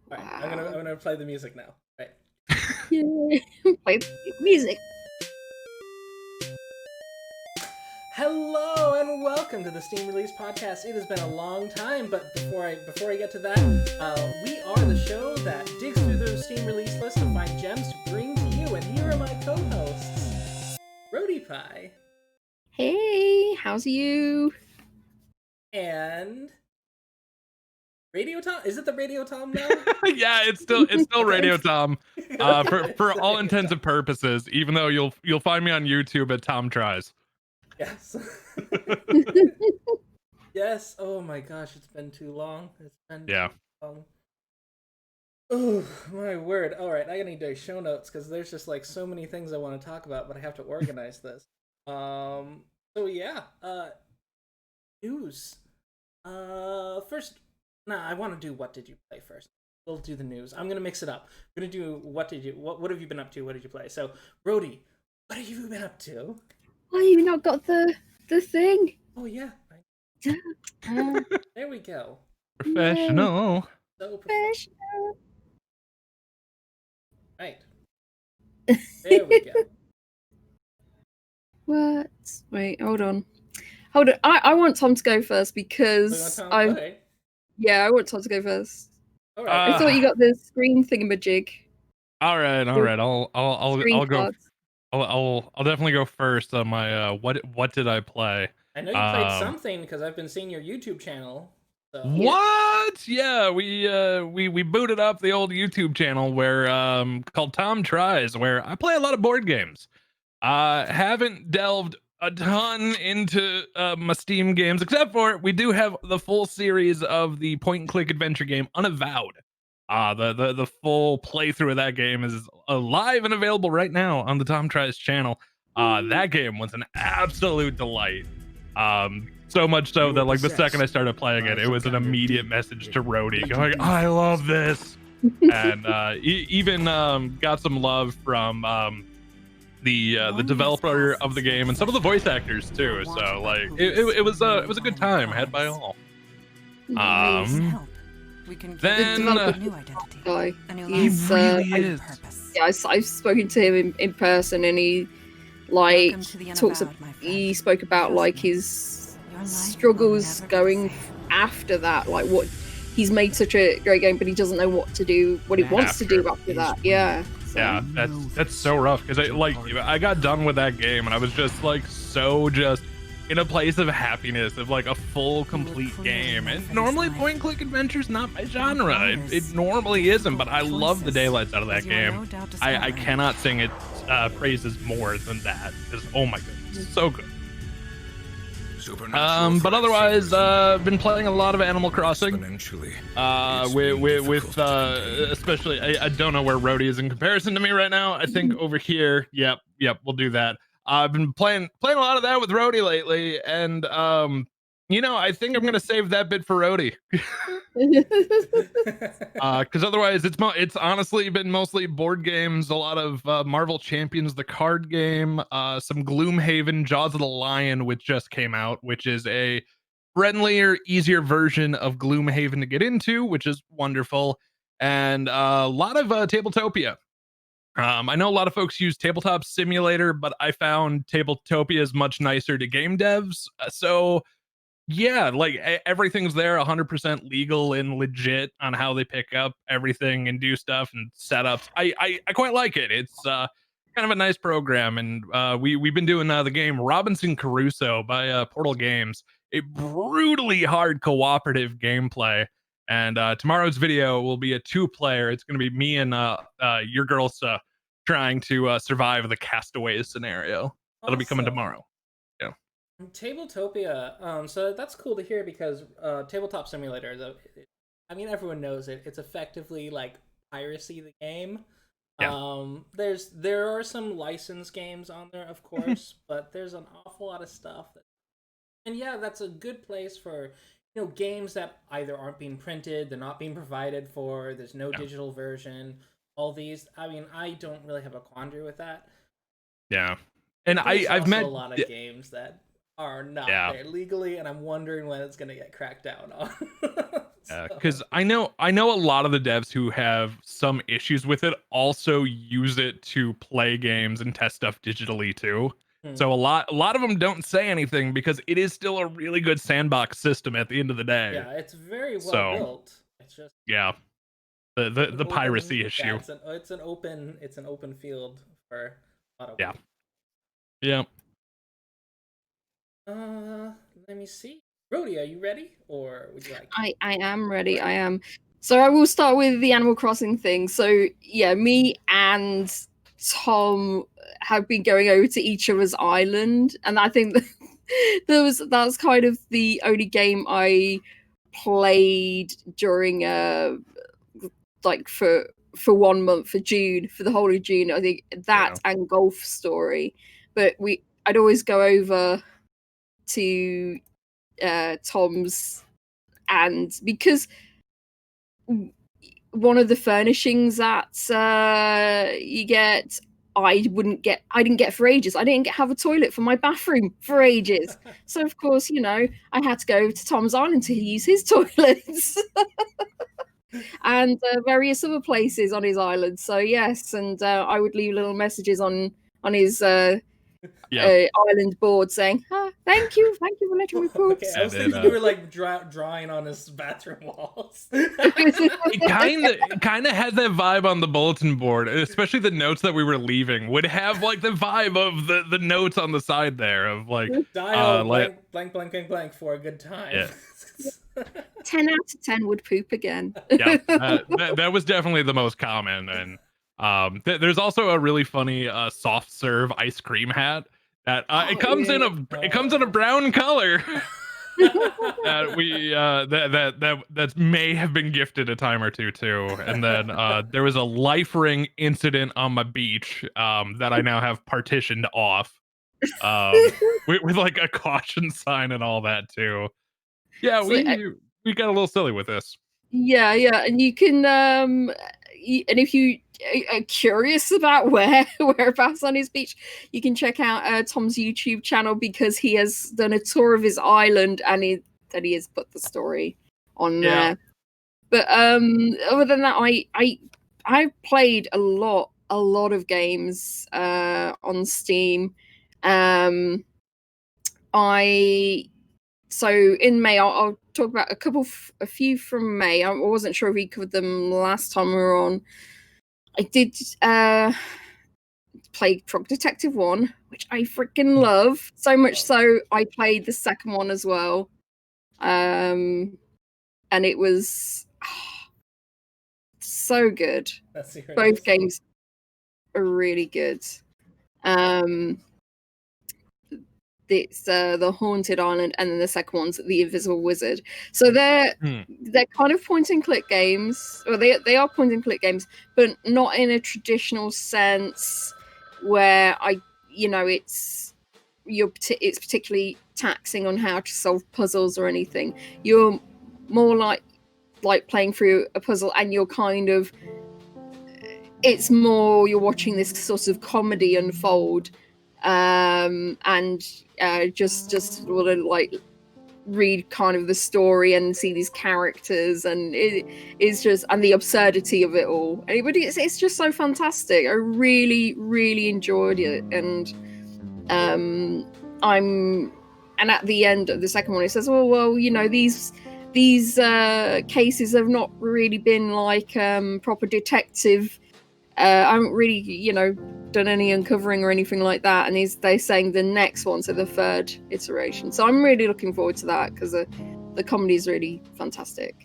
All right, I'm gonna play the music now. Right. Yay. Play the music. Hello and welcome to the Steam Release Podcast. It has been a long time, but before I get to that, we are the show that digs through the Steam Release list to find gems to bring to you. And here are my co-hosts, Rody Pie. Hey, how's you? And RadioTom? Is it the RadioTom now? Yeah, it's still RadioTom. For all intents and purposes, even though you'll find me on YouTube at Tom Tries. Yes. Yes. Oh my gosh, it's been too long. It's been too long. Oh my word. All right, I need to show notes because there's just like so many things I want to talk about, but I have to organize this. So yeah. News. First, I want to do what did you play first. We'll do the news. I'm gonna mix it up. I'm gonna do what have you been up to? What did you play? So, Brody, what have you been up to? Oh, you not got the thing? Oh yeah. There we go. Professional. So professional. Right. There we go. What? Wait, hold on. I want Tom to go first because Okay. Yeah, I want Tom to go first. All right. I thought you got the screen thingamajig. All right. I'll definitely go first on my what did I play? I know you played something because I've been seeing your YouTube channel. So. What? Yeah, we booted up the old YouTube channel where called Tom Tries, where I play a lot of board games. Haven't delved a ton into my Steam games, except for we do have the full series of the point and click adventure game Unavowed. The full playthrough of that game is live and available right now on the Tom Tries channel. That game was an absolute delight. So much so that like the second I started playing it, it was an immediate message to Rody going, "I love this," and even got some love from the developer of the game and some of the voice actors too. So like it was a good time had by all. Then new identity. Guy. He's really is. Yeah, I've spoken to him in person, and he like he spoke about like his struggles going after that, like what he's made such a great game, but he doesn't know what to do, what he wants to do after that. Yeah. So. Yeah, that's so rough because I got done with that game and I was just like just in a place of happiness of like a full complete game. And normally point and click adventure's not my genre. It normally isn't, but I love the daylights out of that game. I cannot sing its praises more than that because oh my goodness, so good. But otherwise, been playing a lot of Animal Crossing. With especially, I don't know where Rody is in comparison to me right now. I think over here, yep, we'll do that. I've been playing a lot of that with Rody lately, and I think I'm gonna save that bit for Rody. Because otherwise, it's honestly been mostly board games, a lot of Marvel Champions, the card game, some Gloomhaven, Jaws of the Lion, which just came out, which is a friendlier, easier version of Gloomhaven to get into, which is wonderful, and a lot of Tabletopia. I know a lot of folks use Tabletop Simulator, but I found Tabletopia is much nicer to game devs. So yeah, like everything's there 100% legal and legit on how they pick up everything and do stuff and setups. I quite like it. It's kind of a nice program, and we've been doing the game Robinson Crusoe by Portal Games, a brutally hard cooperative gameplay. And tomorrow's video will be a 2-player. It's going to be me and your girls trying to survive the castaways scenario. That'll be coming tomorrow. Yeah. Tabletopia. So that's cool to hear because Tabletop Simulator, I mean, everyone knows it. It's effectively like piracy the game. Yeah. There are some licensed games on there, of course, but there's an awful lot of stuff. And yeah, that's a good place for games that either aren't being printed, they're not being provided for, there's no digital version. All these, I mean, I don't really have a quandary with that. Yeah, and I've met a lot of games that are not there legally, and I'm wondering when it's gonna get cracked down on. Because I know a lot of the devs who have some issues with it also use it to play games and test stuff digitally too. So a lot of them don't say anything because it is still a really good sandbox system at the end of the day. Yeah, it's very well built. It's just the piracy issue. It's an open field for a lot of yeah. Yeah. Let me see. Rodi, are you ready, or would you like? I am ready. I am. So I will start with the Animal Crossing thing. So yeah, me and Tom have been going over to each other's island, and I think that's kind of the only game I played during like for 1 month for June, for the whole of June. I think that and Golf Story, but I'd always go over to Tom's, and because one of the furnishings that you get, I didn't get for ages. I didn't have a toilet for my bathroom for ages. So of course, I had to go to Tom's Island to use his toilets. And various other places on his island. So yes, and I would leave little messages on his island board saying, thank you for letting me poop. Okay, I was thinking you were like drawing on his bathroom walls. It kind of had that vibe on the bulletin board, especially the notes that we were leaving would have like the vibe of the notes on the side there of like dial blank for a good time. Yeah. 10 out of 10 would poop again. Yeah, that was definitely the most common. And there's also a really funny soft serve ice cream hat that it comes in a brown color. That may have been gifted a time or two too. And then there was a life ring incident on my beach that I now have partitioned off with like a caution sign and all that too. Yeah, we got a little silly with this. Yeah, and you can and if you are curious about whereabouts on his beach, you can check out Tom's YouTube channel, because he has done a tour of his island and he has put the story on there. But other than that, I played a lot of games on Steam. So in May, I'll talk about a few from May. I wasn't sure if we covered them last time we were on. I did play Frog Detective 1, which I freaking love. So much so, I played the second one as well. And it was so good. Both games are really good. It's the Haunted Island, and then the second one's the Invisible Wizard. So they're kind of point and click games, or they are point and click games, but not in a traditional sense where it's particularly taxing on how to solve puzzles or anything. You're more like playing through a puzzle, and you're kind of, it's more you're watching this sort of comedy unfold. And just want to like read kind of the story and see these characters, and it is just, and the absurdity of it all. But it's just so fantastic. I really, really enjoyed it, and and at the end of the second one, it says, "Oh well, these cases have not really been like proper detective. I haven't really, done any uncovering or anything like that." And they're saying the next one, so the third iteration. So I'm really looking forward to that, because the comedy is really fantastic.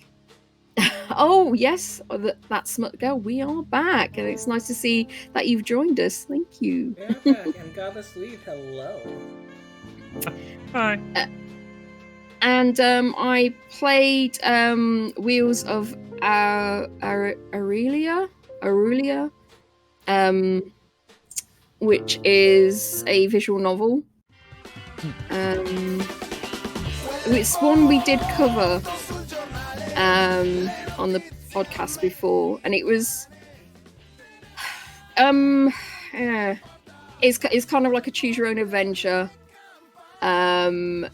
Oh yes, that's Smut Girl. We are back, and it's nice to see that you've joined us. Thank you. Yeah, and Goddess Lead, hello. Hi. And I played Wheels of Aurelia, which is a visual novel. It's one we did cover on the podcast before, and it was it's kind of like a choose your own adventure, though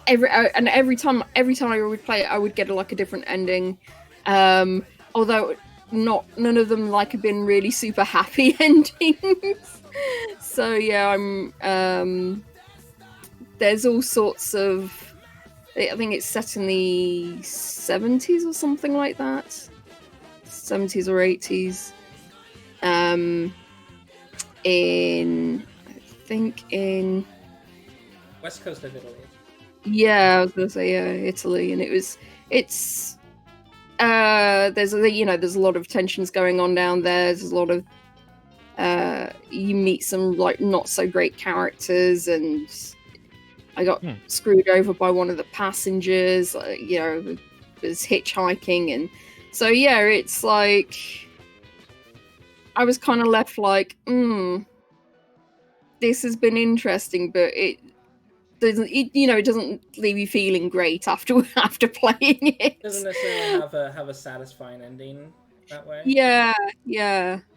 every time I would play it, I would get like a different ending. Although none of them like have been really super happy endings. So yeah, I'm there's all sorts of. I think it's set in the 70s or something like that. 70s or 80s. In West coast of Italy. Yeah, I was gonna say Italy, and there's there's a lot of tensions going on down there. There's a lot of you meet some like not so great characters, and I got screwed over by one of the passengers. Was hitchhiking, and so yeah, it's like I was kind of left like, this has been interesting, but it doesn't leave you feeling great after playing it. It doesn't necessarily have a satisfying ending that way. Yeah,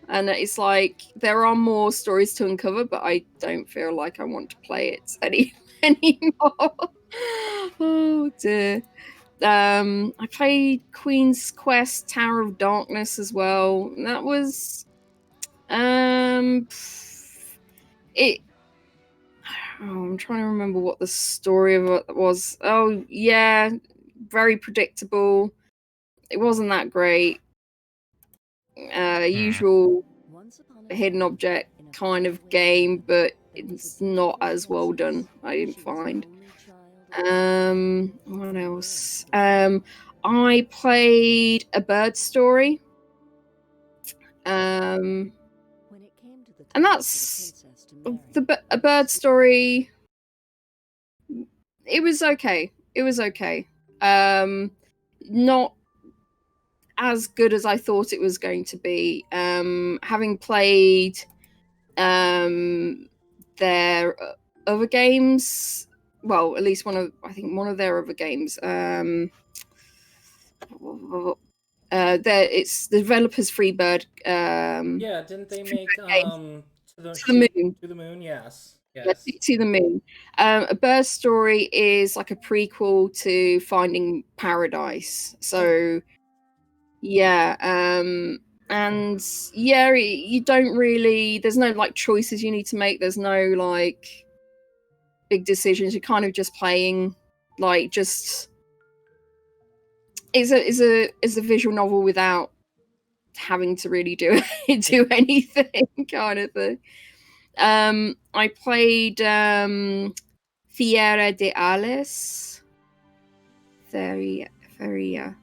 and it's like there are more stories to uncover, but I don't feel like I want to play it anymore. Oh dear. I played Queen's Quest: Tower of Darkness as well. And that was I'm trying to remember what the story of it was. Oh yeah, very predictable. It wasn't that great. Usual hidden object kind of game, but it's not as well done, I didn't find. What else? I played A Bird Story. And that's A Bird Story. It was okay. Not as good as I thought it was going to be. Having played their other games, well, at least one of their other games. It's the developers Freebird. Didn't they make To the Moon? Yes. To the Moon. A Bird Story is like a prequel to Finding Paradise. So yeah, and yeah, you don't really. There's no like choices you need to make. There's no like big decisions. You're kind of just playing, like just. It's a visual novel without having to really do anything, kind of thing. I played Fiera de Alice. Feria. FERIAD''AR.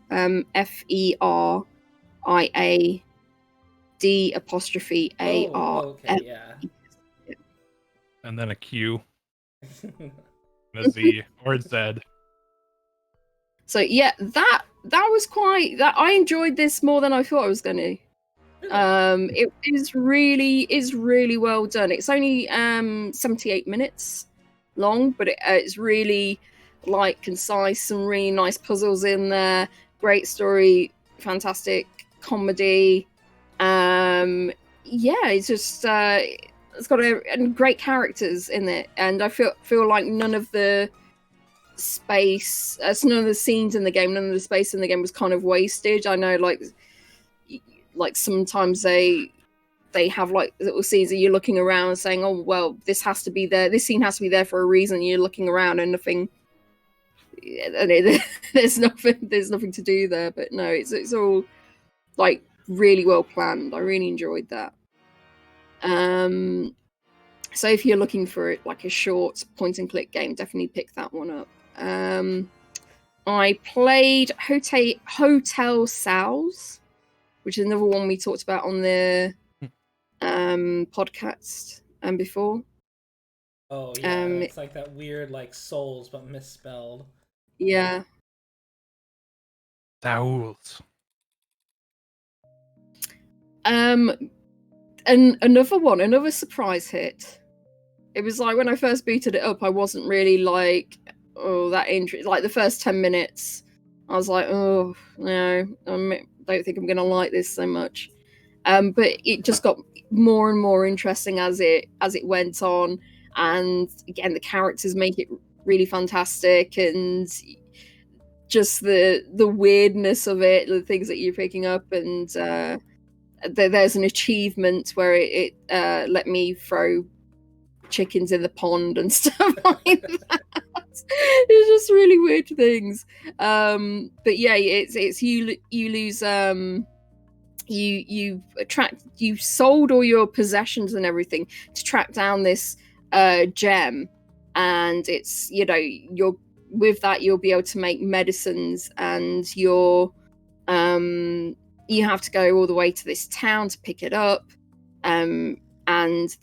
Okay, yeah. And then a Q. A Z or a Z. So yeah, that was quite. That I enjoyed this more than I thought I was going to. It is really well done. It's only 78 minutes long, but it's really like concise. Some really nice puzzles in there. Great story, fantastic comedy. It's just it's got and great characters in it, and I feel like none of the space, none of the scenes in the game, none of the space in the game was kind of wasted. I know, like sometimes they have like little scenes that you're looking around saying, oh well, this has to be there, this scene has to be there for a reason. You're looking around and nothing, there's nothing to do there. But no, it's all like really well planned. I really enjoyed that. So if you're looking for it like a short point and click game, definitely pick that one up. I played Hotel Sals, which is another one we talked about on the podcast before. Oh yeah, it's like that weird like Souls but misspelled. Yeah. Souls. And another surprise hit. It was like when I first booted it up, I wasn't really like, oh, that interesting. Like the first 10 minutes, I was like, oh no, I don't think I'm gonna like this so much. But it just got more and more interesting as it went on, and again, the characters make it really fantastic, and just the weirdness of it, the things that you're picking up, and there's an achievement where it let me throw chickens in the pond and stuff like that. It's just really weird things. But yeah, it's you lose you sold all your possessions and everything to track down this gem, and it's, you know, you're with that you'll be able to make medicines, and you have to go all the way to this town to pick it up, and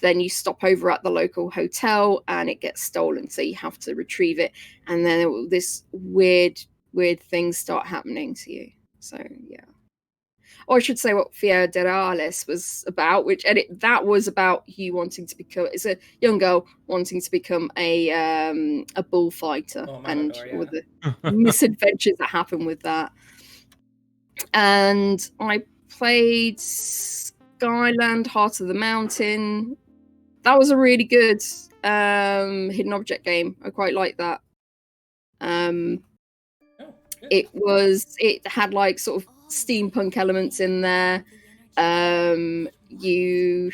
then you stop over at the local hotel and it gets stolen, so you have to retrieve it, and then this weird things start happening to you. So yeah. Or I should say what Federales was about, that was about you wanting to become, it's a young girl wanting to become a bullfighter, and all the misadventures that happen with that. And I played Skyland, Heart of the Mountain. That was a really good hidden object game. I quite like that. It had like sort of steampunk elements in there. You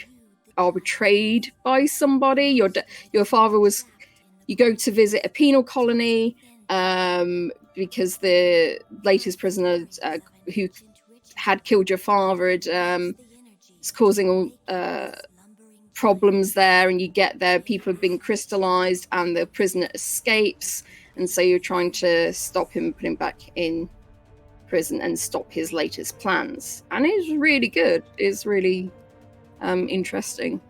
are betrayed by somebody. Your father was. You go to visit a penal colony because the latest prisoner who had killed your father is causing problems there, and you get there. People have been crystallized, and the prisoner escapes, and so you're trying to stop him, put him back in prison, and stop his latest plans. And it's really good. It's really interesting.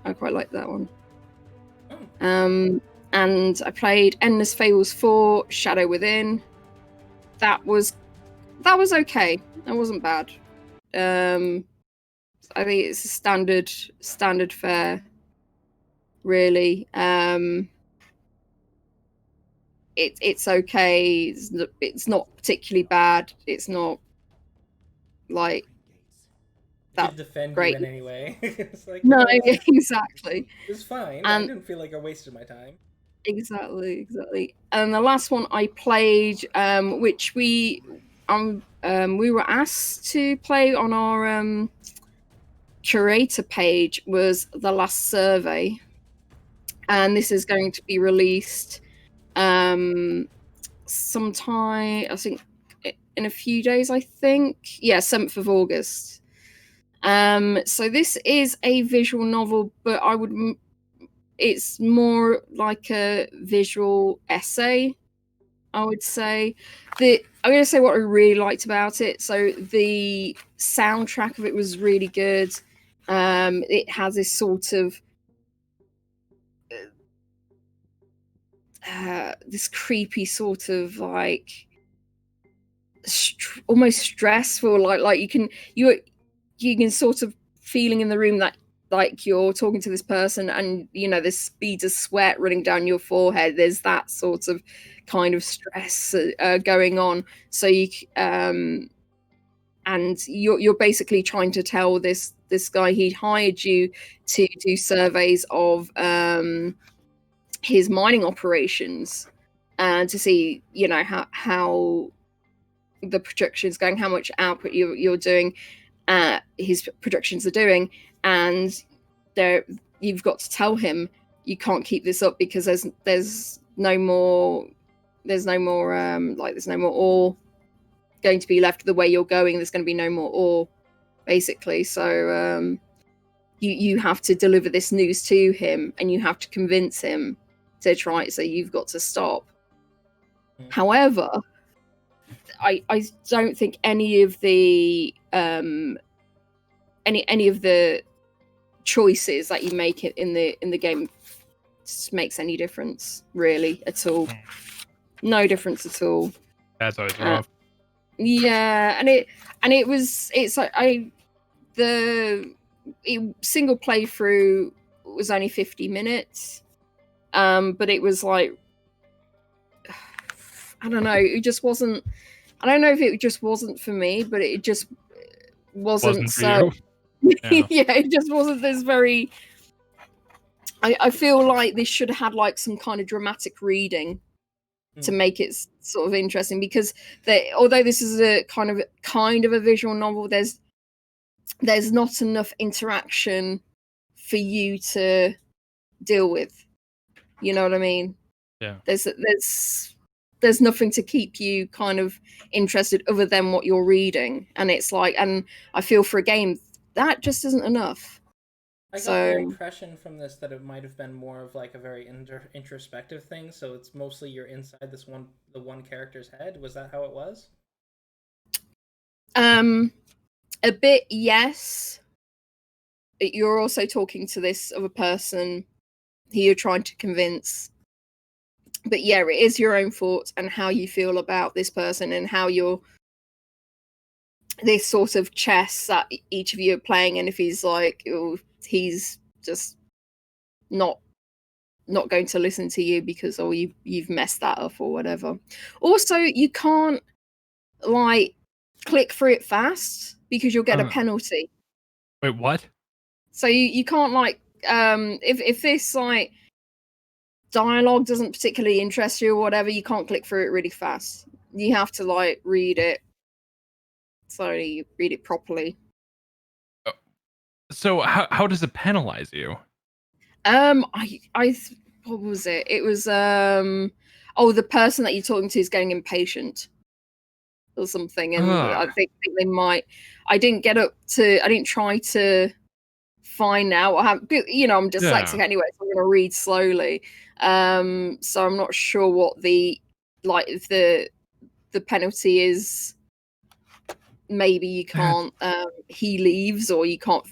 I quite like that one. And I played Endless Fables 4 Shadow Within. That was okay. That wasn't bad. I think it's a standard fare, really. It's okay. It's not particularly bad. It's not like that defend great you in any way. It's like, no, exactly. It's fine. And I didn't feel like I wasted my time. Exactly. And the last one I played, which we were asked to play on our curator page, was The Last Survey, and this is going to be released sometime, I think, in a few days. I think, yeah, 7th of August. So this is a visual novel, but it's more like a visual essay, I would say. I'm going to say what I really liked about it. So the soundtrack of it was really good. It has this sort of this creepy sort of like almost stressful, like you can sort of feeling in the room that like you're talking to this person, and you know there's beads of sweat running down your forehead. There's that sort of kind of stress going on. So you and you're basically trying to tell this guy, he hired you to do surveys of his mining operations and to see, you know, how the production is going, how much output you're doing, his productions are doing, and you've got to tell him you can't keep this up because there's no more ore going to be left the way you're going. There's going to be no more ore, basically. So you have to deliver this news to him, and you have to convince him to try it. So you've got to stop. However, I don't think any of the any of the choices that you make in the game makes any difference really at all. No difference at all. That's always rough. Yeah, the single playthrough was only 50 minutes, but it was like, I don't know, it just wasn't. I don't know if it just wasn't for me, but it just wasn't so. Yeah. Yeah, it just wasn't this very. I feel like this should have had like some kind of dramatic reading to make it sort of interesting, because although this is a kind of a visual novel, there's not enough interaction for you to deal with. You know what I mean? Yeah. There's nothing to keep you kind of interested other than what you're reading, and it's like, and I feel for a game that just isn't enough. I got the impression from this that it might have been more of like a very introspective thing. So it's mostly you're inside the one character's head. Was that how it was? A bit, yes. You're also talking to this other person who you're trying to convince. But yeah, it is your own thoughts and how you feel about this person and how you're this sort of chess that each of you are playing, and if he's like, oh, he's just not going to listen to you because you've messed that up or whatever. Also, you can't like click through it fast because you'll get a penalty. Wait, what? So you can't like if this like dialogue doesn't particularly interest you or whatever, you can't click through it really fast. You have to like read it slowly, read it properly. So how does it penalize you? I what was it? It was the person that you're talking to is getting impatient or something, and I think they might. I didn't try to find out what happened. You know, I'm dyslexic anyway, so I'm going to read slowly. So I'm not sure what the penalty is. Maybe you can't. He leaves, or you can't.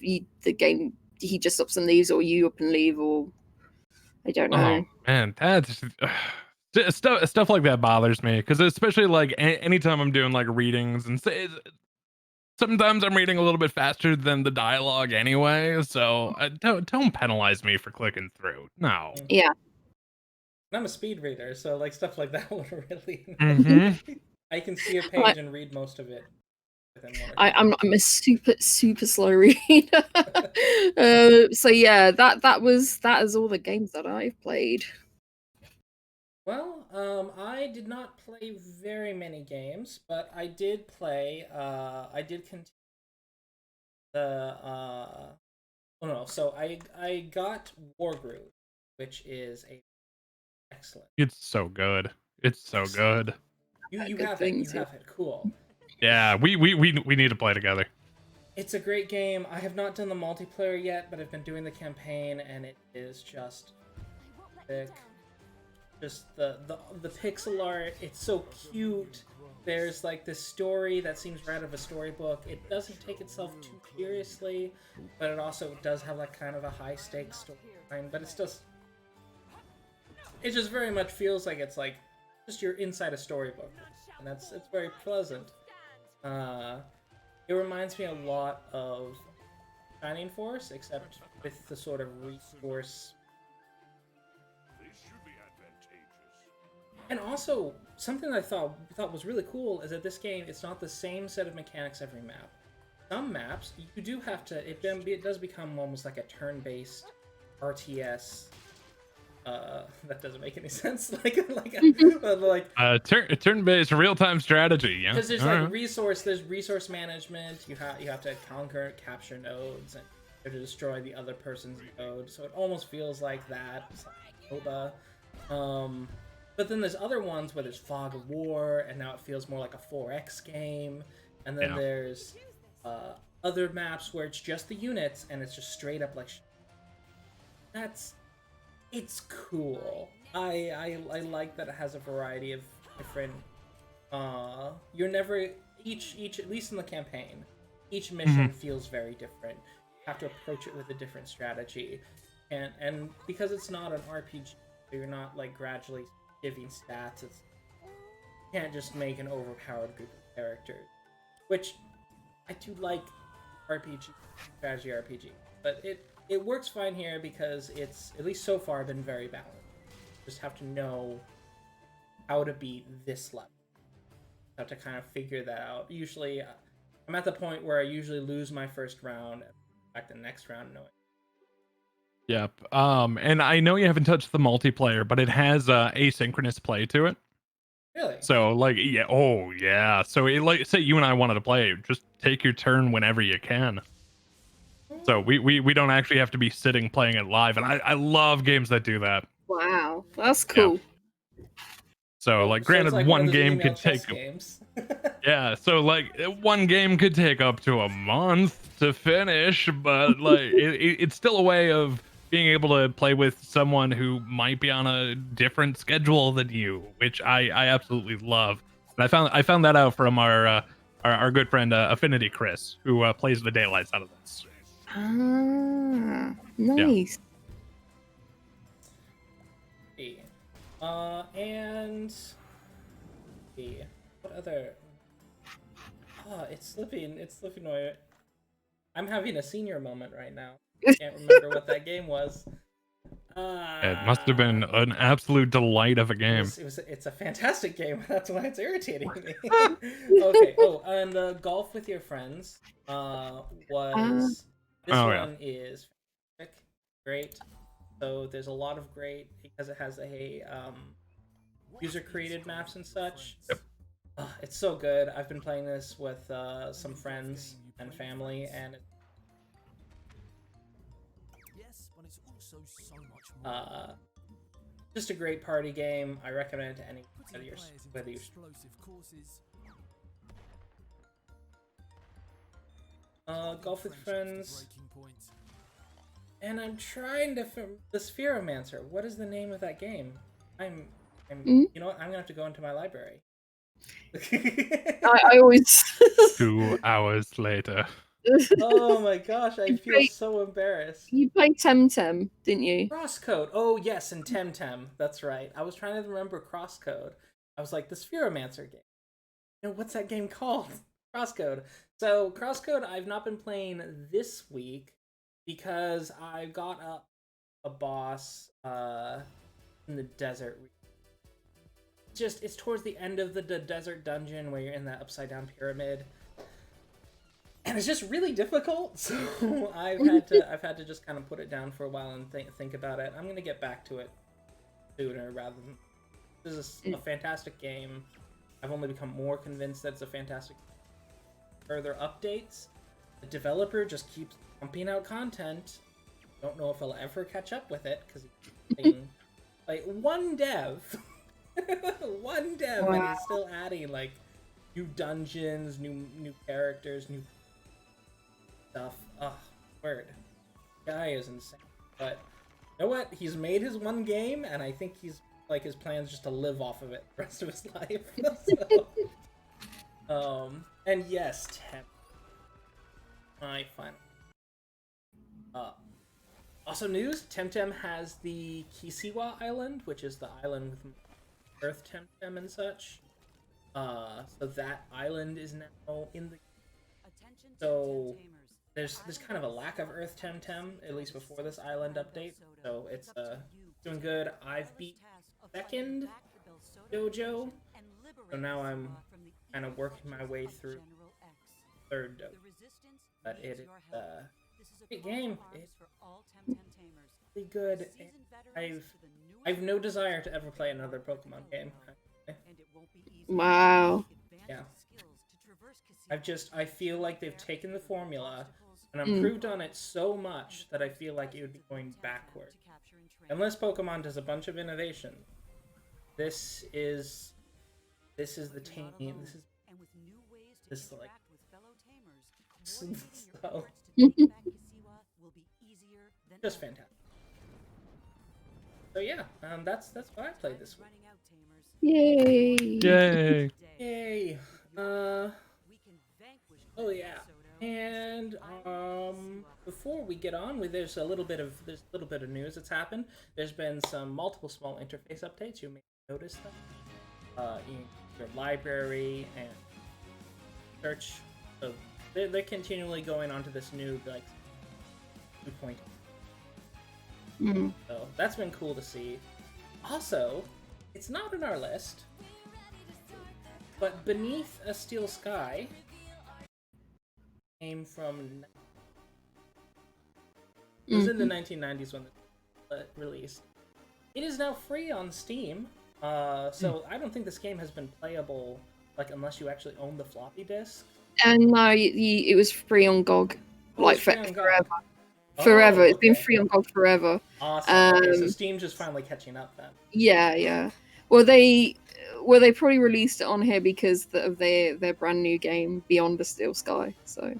The game. He just ups and leaves, or you up and leave, or I don't know. Oh man, that's stuff like that bothers me, because especially like anytime I'm doing like readings, and sometimes I'm reading a little bit faster than the dialogue anyway, so don't penalize me for clicking through. No. Yeah. I'm a speed reader, so like stuff like that would really. I can see a page and read most of it. I'm a super slow reader. So yeah, that is all the games that I've played. Well, I did not play very many games, but I did play. I did continue the. Oh no! So I got Wargroove, which is excellent. It's so good. It's so good. You have it. You have it. Cool. Yeah, we need to play together. It's a great game. I have not done the multiplayer yet, but I've been doing the campaign, and it is just thick. Just the pixel art. It's so cute. There's like this story that seems right out of a storybook. It doesn't take itself too seriously, but it also does have like kind of a high stakes storyline. But it just very much feels like it's like just you're inside a storybook, and it's very pleasant. It reminds me a lot of Shining Force, except with the sort of resource. And also, something I thought was really cool is that this game, it's not the same set of mechanics every map. Some maps, you do have to, it does become almost like a turn-based RTS. That doesn't make any sense. Turn-based real-time strategy. Yeah. Because there's resource management. You have to capture nodes, and you have to destroy the other person's node. So it almost feels like that. It's like MOBA. But then there's other ones where there's Fog of War, and now it feels more like a 4X game. And then there's other maps where it's just the units, and it's just straight up like. It's cool. I like that it has a variety of different. You're never each at least in the campaign, each mission feels very different. You have to approach it with a different strategy, and because it's not an RPG, you're not like gradually giving stats. You can't just make an overpowered group of characters, which I do like strategy RPG, but it works fine here because it's, at least so far, been very balanced. You just have to know how to beat this level. You have to kind of figure that out. Usually, I'm at the point where I usually lose my first round and back the next round knowing Yep. And I know you haven't touched the multiplayer, but it has asynchronous play to it. Really? So like, yeah, oh yeah. So like, say you and I wanted to play, just take your turn whenever you can. So we don't actually have to be sitting playing it live, and I love games that do that. Wow, that's Yeah. cool. So like, So it's granted, like one one of those game email could chess take games. yeah. So like, one game could take up to a month to finish, but like, it's still a way of being able to play with someone who might be on a different schedule than you, which I absolutely love. And I found that out from our good friend Affinity Chris, who plays the daylights out of this. Ah, Yeah. nice. And what other? Oh, it's slipping away. I'm having a senior moment right now. I can't remember what that game was. It must have been an absolute delight of a game. It's a fantastic game. That's why it's irritating me. Okay. Oh, and golf with your friends was this one is fantastic, great. So there's a lot of great because it has a user created maps and such. Yep. It's so good. I've been playing this with some friends and family, and just a great party game. I recommend it to anyone, whether you're golf with friends. And I'm trying to the Spheromancer. What is the name of that game? You know what? I'm gonna have to go into my library. I always 2 hours later. Oh my gosh, I feel so embarrassed. You played Temtem, didn't you? Crosscode. Oh yes, and Temtem. That's right. I was trying to remember Crosscode. I was like, the Spheromancer game. You know, what's that game called? Crosscode. So Crosscode I've not been playing this week because I got a boss in the desert. It's towards the end of the desert dungeon where you're in that upside down pyramid. And it's just really difficult, so I've had to just kind of put it down for a while and think about it. I'm gonna get back to it sooner rather than. This is a fantastic game. I've only become more convinced that it's a fantastic game. Further updates. The developer just keeps pumping out content. Don't know if he'll ever catch up with it because like one dev, one dev, and he's still adding like new dungeons, new characters, new stuff. Ugh, word. Guy is insane. But you know what? He's made his one game, and I think he's like his plan's just to live off of it the rest of his life. So, and yes, Temp. My final. Also news, Temtem has the Kisiwa Island, which is the island with Earth Temtem and such. So that island is now in the. So there's kind of a lack of Earth Temtem, at least before this island update. So it's doing good. I've beat second dojo, so now I'm kind of working my way through third dojo. But it is a great game. It's really good. I've no desire to ever play another Pokemon game. Wow. Yeah. I feel like they've taken the formula and improved on it so much that I feel like it would be going backward. Unless Pokemon does a bunch of innovation. This is the team. This is like so just fantastic. So yeah, that's what I played this week. Yay! Yay! Yay! Oh yeah. And before we get on with there's a little bit of news that's happened. There's been some multiple small interface updates. You may notice them in your library and search. So they're continually going onto this new 2.0. So that's been cool to see. Also, it's not in our list, but Beneath a Steel Sky came from It was in the 1990s when it released. It is now free on Steam, so I don't think this game has been playable like unless you actually own the floppy disk. And no, it was free on GOG, like forever. Oh, Forever. It's been okay. free on GOG forever. Awesome. Okay, so Steam's just finally catching up then. Yeah. Well, they probably released it on here because of their brand new game, Beyond the Steel Sky. So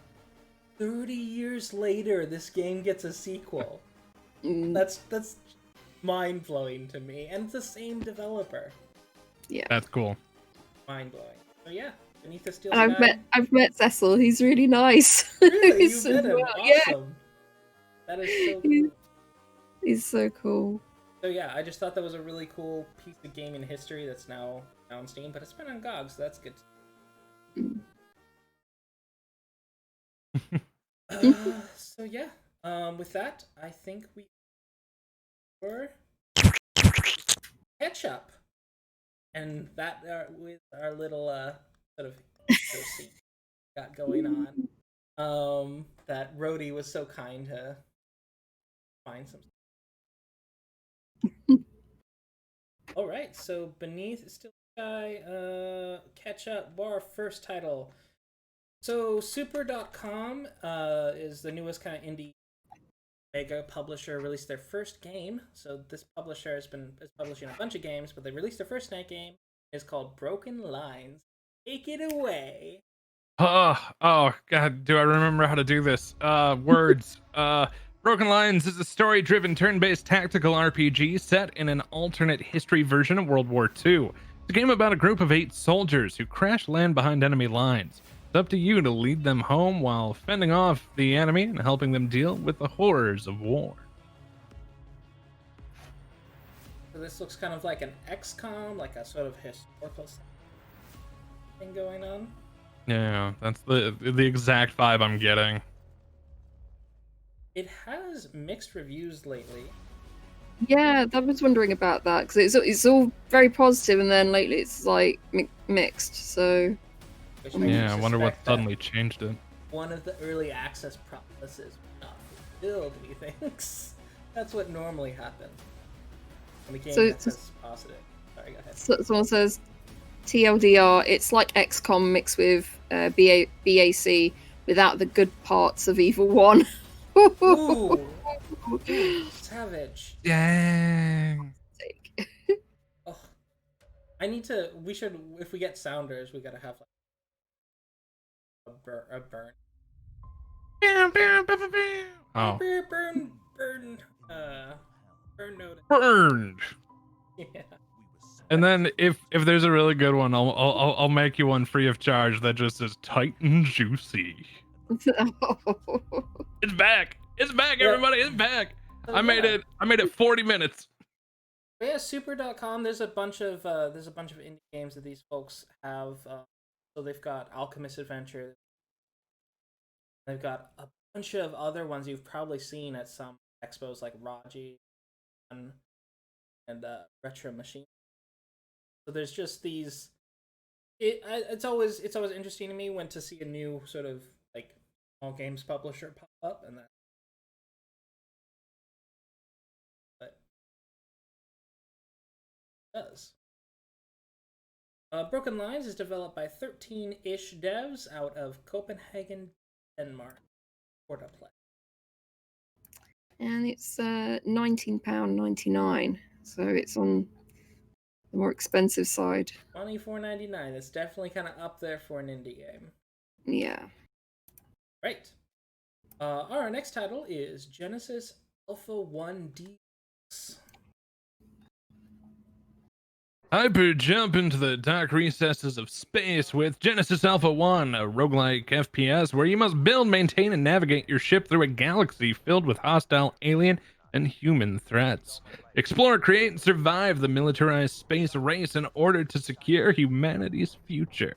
30 years later, this game gets a sequel. That's mind blowing to me, and it's the same developer. Yeah, that's cool. Mind blowing. So yeah, Beneath the Steel Sky. I've met Cecil. He's really nice. Really, you met him? Awesome. Yeah. That is so cool. He's so cool. So yeah, I just thought that was a really cool piece of gaming history that's now on Steam, but it's been on GOG, so that's good. So yeah, with that, I think we were catch up, and that with our little sort of scene got going on. That Radi was so kind to find some. All right, so Beneath Steel Sky, catch up bar first title. So Super.com is the newest kind of indie mega publisher, released their first game. So this publisher is publishing a bunch of games, but they released their first night game. It's called Broken Lines. Take it away. Oh god, do I remember how to do this? Words. Broken Lines is a story-driven turn-based tactical RPG set in an alternate history version of World War II. It's a game about a group of 8 soldiers who crash land behind enemy lines. It's up to you to lead them home while fending off the enemy and helping them deal with the horrors of war. So this looks kind of like an XCOM, like a sort of historical thing going on. Yeah, that's the exact vibe I'm getting. It has mixed reviews lately. Yeah, I was wondering about that because it's all very positive, and then lately it's like mixed. So yeah, I wonder what suddenly changed it. One of the early access promises not fulfilled, methinks. That's what normally happens when the game is positive. Sorry, go ahead. So someone says, TLDR, it's like XCOM mixed with BAC without the good parts of Evil 1. Ooh, savage. Dang. Oh, we should, if we get sounders, we gotta have like a burn. Oh. Burn notice. Burned. Yeah. And then if there's a really good one, I'll make you one free of charge that just says tight and juicy. It's back. It's back, everybody. It's back. So, I made it 40 minutes. But yeah, Super.com. There's a bunch of indie games that these folks have. So they've got Alchemist Adventure. They've got a bunch of other ones you've probably seen at some expos like Radi and Retro Machine. So there's just these. It's always interesting to me when to see a new sort of like small games publisher pop up, and that. But it does. Broken Lines is developed by 13-ish devs out of Copenhagen, Denmark. PortaPlay. And it's £19.99, so it's on the more expensive side. $24.99. It's definitely kind of up there for an indie game. Yeah. Right. Our next title is Genesis Alpha 1 Deluxe. Hyper jump into the dark recesses of space with Genesis Alpha 1, a roguelike FPS where you must build, maintain, and navigate your ship through a galaxy filled with hostile alien and human threats. Explore, create, and survive the militarized space race in order to secure humanity's future.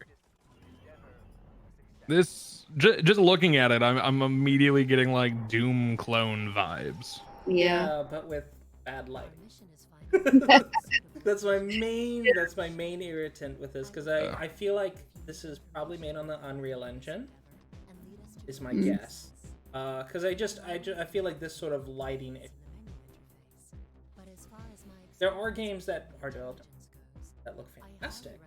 This, just looking at it, I'm immediately getting like Doom clone vibes. Yeah, but with bad lighting. That's my main irritant with this, because I feel like this is probably made on the Unreal Engine, is my guess. Because I feel like this sort of lighting. There are games that are developed that look fantastic,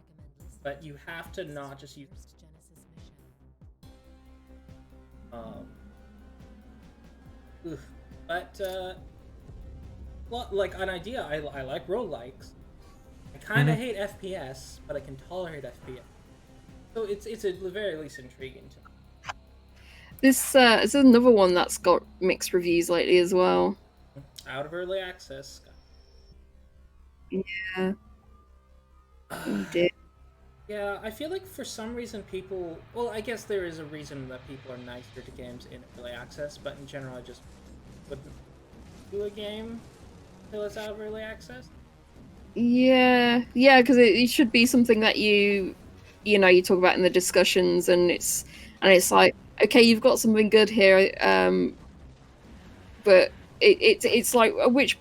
but you have to not just use. But like an idea, I like roguelikes. I kind of hate FPS, but I can tolerate FPS. So it's at the very least intriguing to me. This is another one that's got mixed reviews lately as well. Out of early access. Yeah. Yeah, I feel like for some reason people... Well, I guess there is a reason that people are nicer to games in early access, but in general I just wouldn't do a game until it's out of early access. Yeah, because it should be something that you talk about in the discussions, and it's like, okay, you've got something good here, but it's like, at which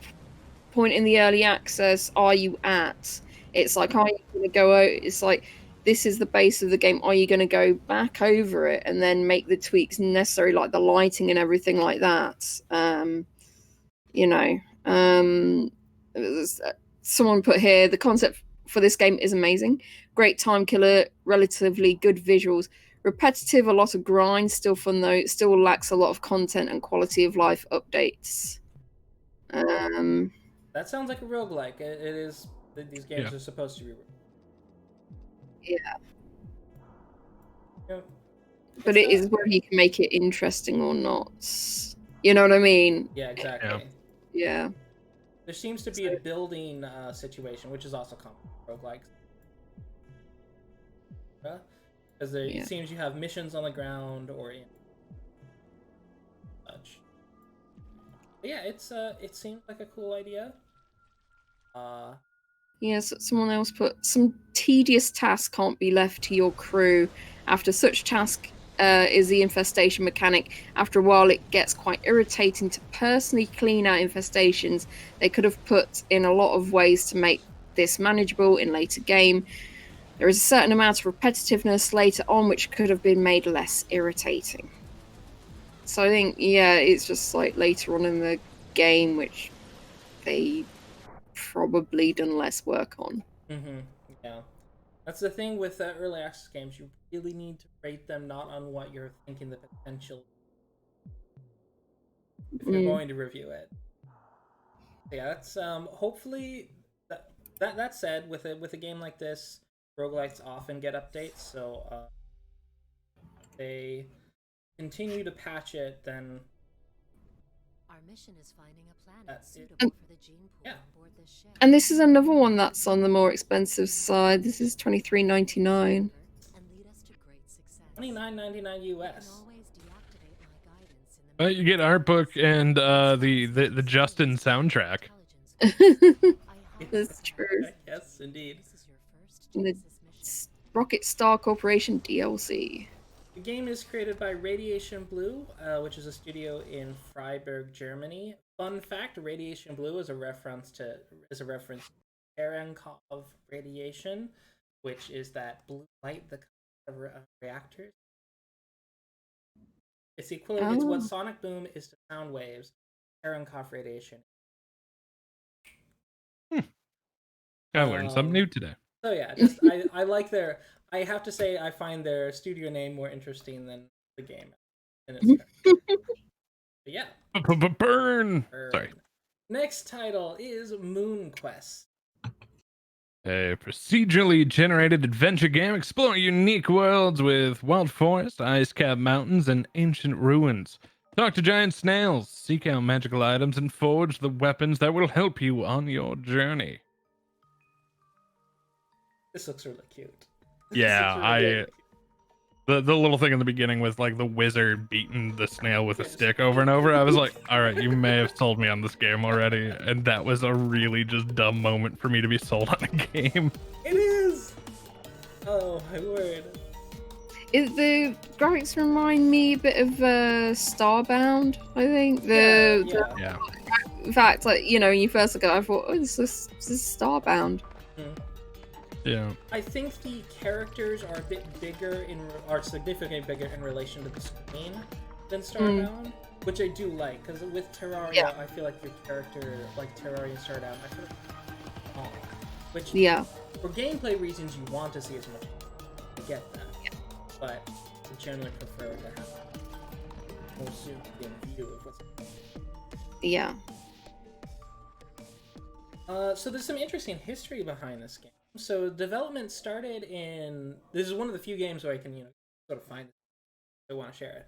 point in the early access are you at? It's like, are you going to go out? It's like, this is the base of the game. Are you going to go back over it and then make the tweaks necessary, like the lighting and everything like that? Someone put here, the concept for this game is amazing. Great time killer, relatively good visuals. Repetitive, a lot of grind, still fun though. It still lacks a lot of content and quality of life updates. That sounds like a roguelike. It is. These games are supposed to be. Yeah. But it is whether you can make it interesting or not. You know what I mean? Yeah, exactly. Yeah. There seems to be a building situation, which is also common with roguelikes. Because it seems you have missions on the ground or in such. But yeah, it seems like a cool idea. Yes, someone else put, some tedious task can't be left to your crew. After such task is the infestation mechanic. After a while, it gets quite irritating to personally clean out infestations. They could have put in a lot of ways to make this manageable in later game. There is a certain amount of repetitiveness later on which could have been made less irritating. So I think, it's just like later on in the game which they probably done less work on. Yeah, that's the thing with early access games. You really need to rate them not on what you're thinking the potential if you're going to review it. Yeah, that's hopefully that said, with a game like this, roguelikes often get updates, so they continue to patch it, then our mission is finding a planet suitable for the gene pool on board this ship. And this is another one that's on the more expensive side. This is $23.99. $29.99 US. You get art book and the Justin soundtrack. That's true. Yes, indeed. And the Rocket Star Corporation DLC. The game is created by Radiation Blue, which is a studio in Freiburg, Germany. Fun fact: Radiation Blue is a reference to Cherenkov radiation, which is that blue light that comes out of reactors. It's the equivalent. It's what sonic boom is to sound waves. Cherenkov radiation. I learned something new today. So yeah, just I like their. I have to say, I find their studio name more interesting than the game. But yeah. Burn! Sorry. Next title is MoonQuest. A procedurally generated adventure game exploring unique worlds with wild forest, ice-capped mountains, and ancient ruins. Talk to giant snails, seek out magical items, and forge the weapons that will help you on your journey. This looks really cute. Yeah, the little thing in the beginning with like the wizard beating the snail with a stick over and over. I was like, all right, you may have sold me on this game already, and that was a really just dumb moment for me to be sold on a game. It is. Oh my word. The graphics remind me a bit of Starbound, I think. Yeah. In fact, like, when you first look at it, I thought, oh, this is Starbound. Yeah. I think the characters are a bit bigger are significantly bigger in relation to the screen. than Starbound, which I do like, because with Terraria, I feel like your character, like Terraria and Starbound, I feel like it's small, which for gameplay reasons you want to see as much. I get that, but I generally prefer to have more significant view of what's going on. Yeah. So there's some interesting history behind this game. So development started in... This is one of the few games where I can, sort of find it. I want to share it.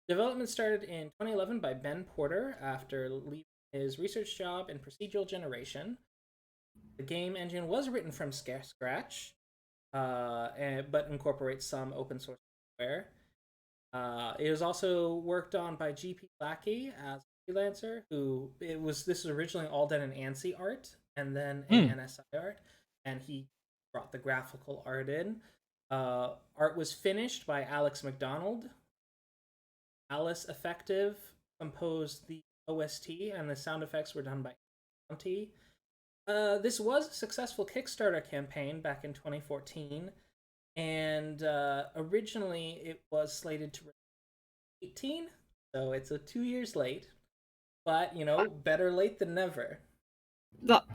Development started in 2011 by Ben Porter after leaving his research job in procedural generation. The game engine was written from scratch, but incorporates some open source software. It was also worked on by GP Lackey as a freelancer, this was originally all done in ANSI art and then in NSI art, and he brought the graphical art in. Art was finished by Alex McDonald. Alice Effective composed the OST, and the sound effects were done by County. This was a successful Kickstarter campaign back in 2014, and originally it was slated to release 2018, so it's 2 years late, but better late than never.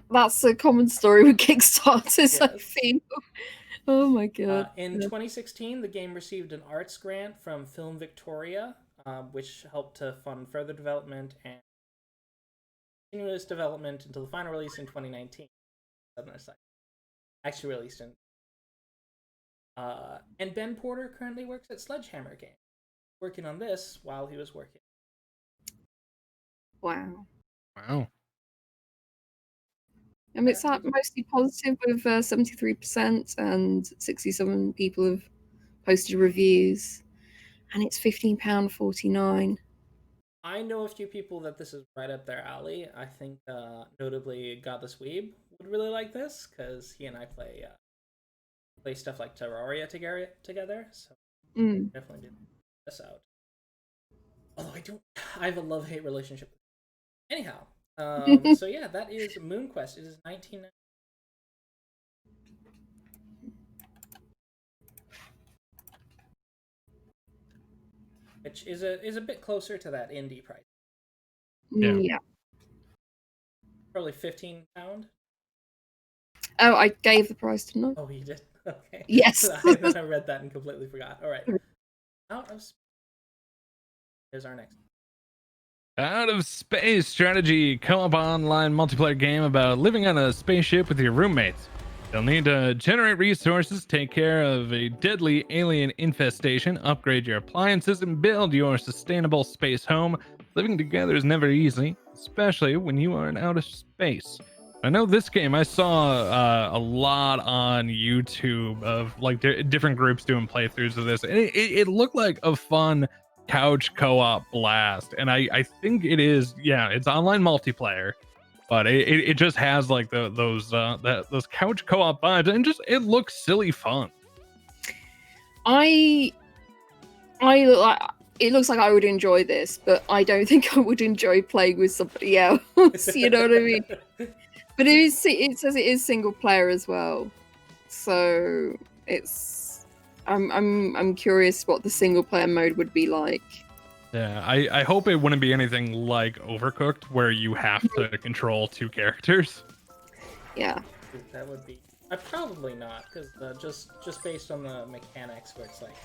That's a common story with Kickstarters, I feel. Oh my god. In 2016, the game received an arts grant from Film Victoria, which helped to fund further development and continuous development until the final release in 2019. Actually released in. And Ben Porter currently works at Sledgehammer Games, working on this while he was working. Wow. It's mostly positive with 73%, and 67 people have posted reviews, and it's £15.49. I know a few people that this is right up their alley. I think notably Godless Weeb would really like this, because he and I play stuff like Terraria together, so definitely did this out. Although I have a love-hate relationship. Anyhow, so yeah, that is MoonQuest. It is 1990. Which is a bit closer to that indie price. Yeah. Probably £15. Oh, I gave the price to no. Oh, you did? Okay. Yes. I read that and completely forgot. All right. Here's our next. Out of Space strategy co-op online multiplayer game about living on a spaceship with your roommates. You'll need to generate resources, take care of a deadly alien infestation, upgrade your appliances, and build your sustainable space home. Living together is never easy, especially when you are in outer space. I know this game, I saw a lot on YouTube of like different groups doing playthroughs of this. And it looked like a fun couch co-op blast, and I think it is. Yeah, it's online multiplayer, but it just has like those couch co-op vibes, and just it looks silly fun. It looks like I would enjoy this, but I don't think I would enjoy playing with somebody else. You know what I mean? But it says it is single player as well, so it's. I'm curious what the single player mode would be like. Yeah, I hope it wouldn't be anything like Overcooked, where you have to control two characters. Yeah. That would be. Probably not, because just based on the mechanics, where it's like,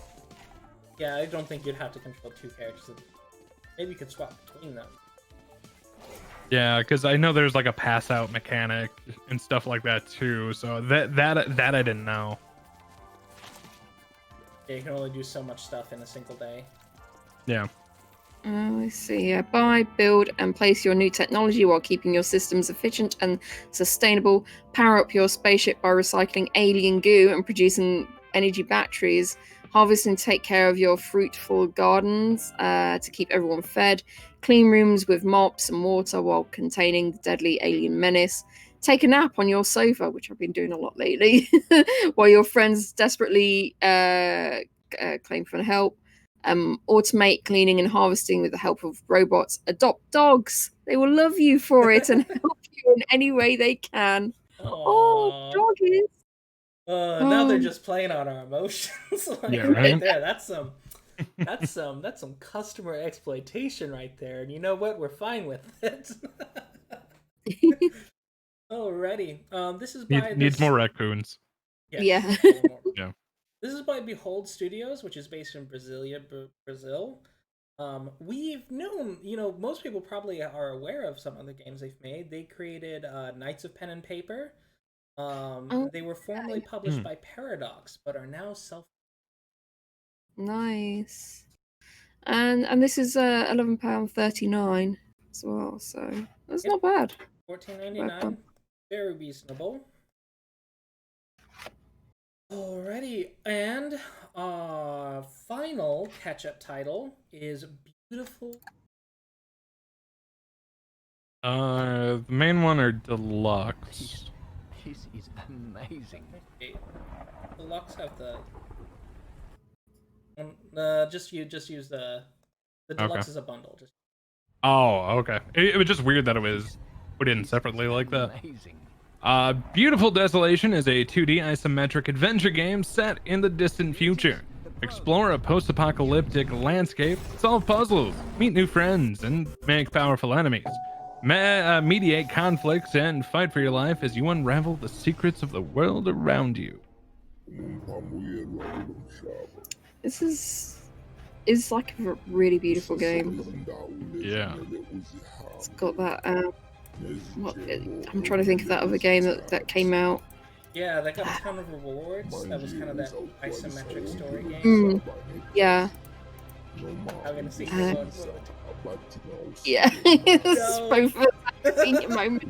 yeah, I don't think you'd have to control two characters. Maybe you could swap between them. Yeah, because I know there's like a pass out mechanic and stuff like that too. So that I didn't know. Yeah, you can only do so much stuff in a single day. Yeah. I see. Yeah. Buy, build, and place your new technology while keeping your systems efficient and sustainable. Power up your spaceship by recycling alien goo and producing energy batteries. Harvest and take care of your fruitful gardens to keep everyone fed. Clean rooms with mops and water while containing the deadly alien menace. Take a nap on your sofa, which I've been doing a lot lately, while your friends desperately claim for help. Automate cleaning and harvesting with the help of robots. Adopt dogs. They will love you for it and help you in any way they can. Oh, doggies. Now they're just playing on our emotions. Yeah, right? There, that's some That's some customer exploitation right there, and you know what? We're fine with it. Alrighty. This is by Needs more raccoons. Yeah. Yeah. This is by Behold Studios, which is based in Brasília, Brazil. We've known, most people probably are aware of some of the games they've made. They created Knights of Pen and Paper. They were formerly published by Paradox, but are now Nice. And this is £11.39 as well, so that's not bad. $14.99. Very reasonable. Alrighty, and our final catch-up title is Beautiful. The main one or Deluxe? This is amazing. Okay. Deluxe have just use the Deluxe Okay. is a bundle. Oh, okay. It was just weird that it was put in separately like that. Amazing. Beautiful Desolation is a 2D isometric adventure game set in the distant future. Explore a post-apocalyptic landscape, solve puzzles, meet new friends, and make powerful enemies. Mediate conflicts and fight for your life as you unravel the secrets of the world around you. This is like a really beautiful game. Yeah. It's got that. I'm trying to think of that other game that came out. Yeah, that got a ton of rewards. That was kind of that isometric story game. Yeah. I'm gonna see. Yeah, it's both of a moment.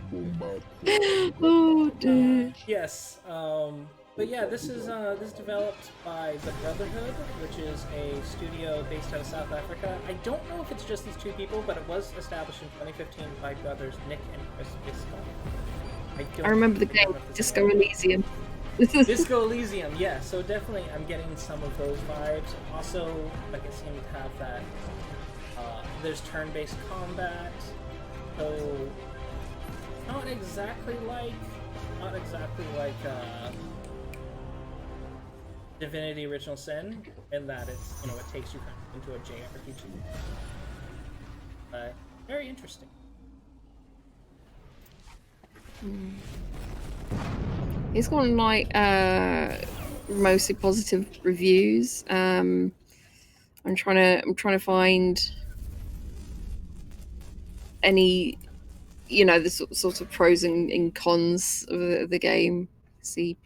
Oh dear. Yes. But yeah, this is developed by the Brotherhood, which is a studio based out of South Africa. I don't know if it's just these two people, but it was established in 2015 by brothers Nick and Chris Bisco. I remember the game Disco Elysium. Disco Elysium, yeah. So definitely, I'm getting some of those vibes. Also, like it seemed to have that. There's turn-based combat, so not exactly like Divinity: Original Sin, in that it's it takes you into a JRPG. But very interesting. It's gotten like mostly positive reviews. I'm trying to find any the sort of pros and cons of the game. See.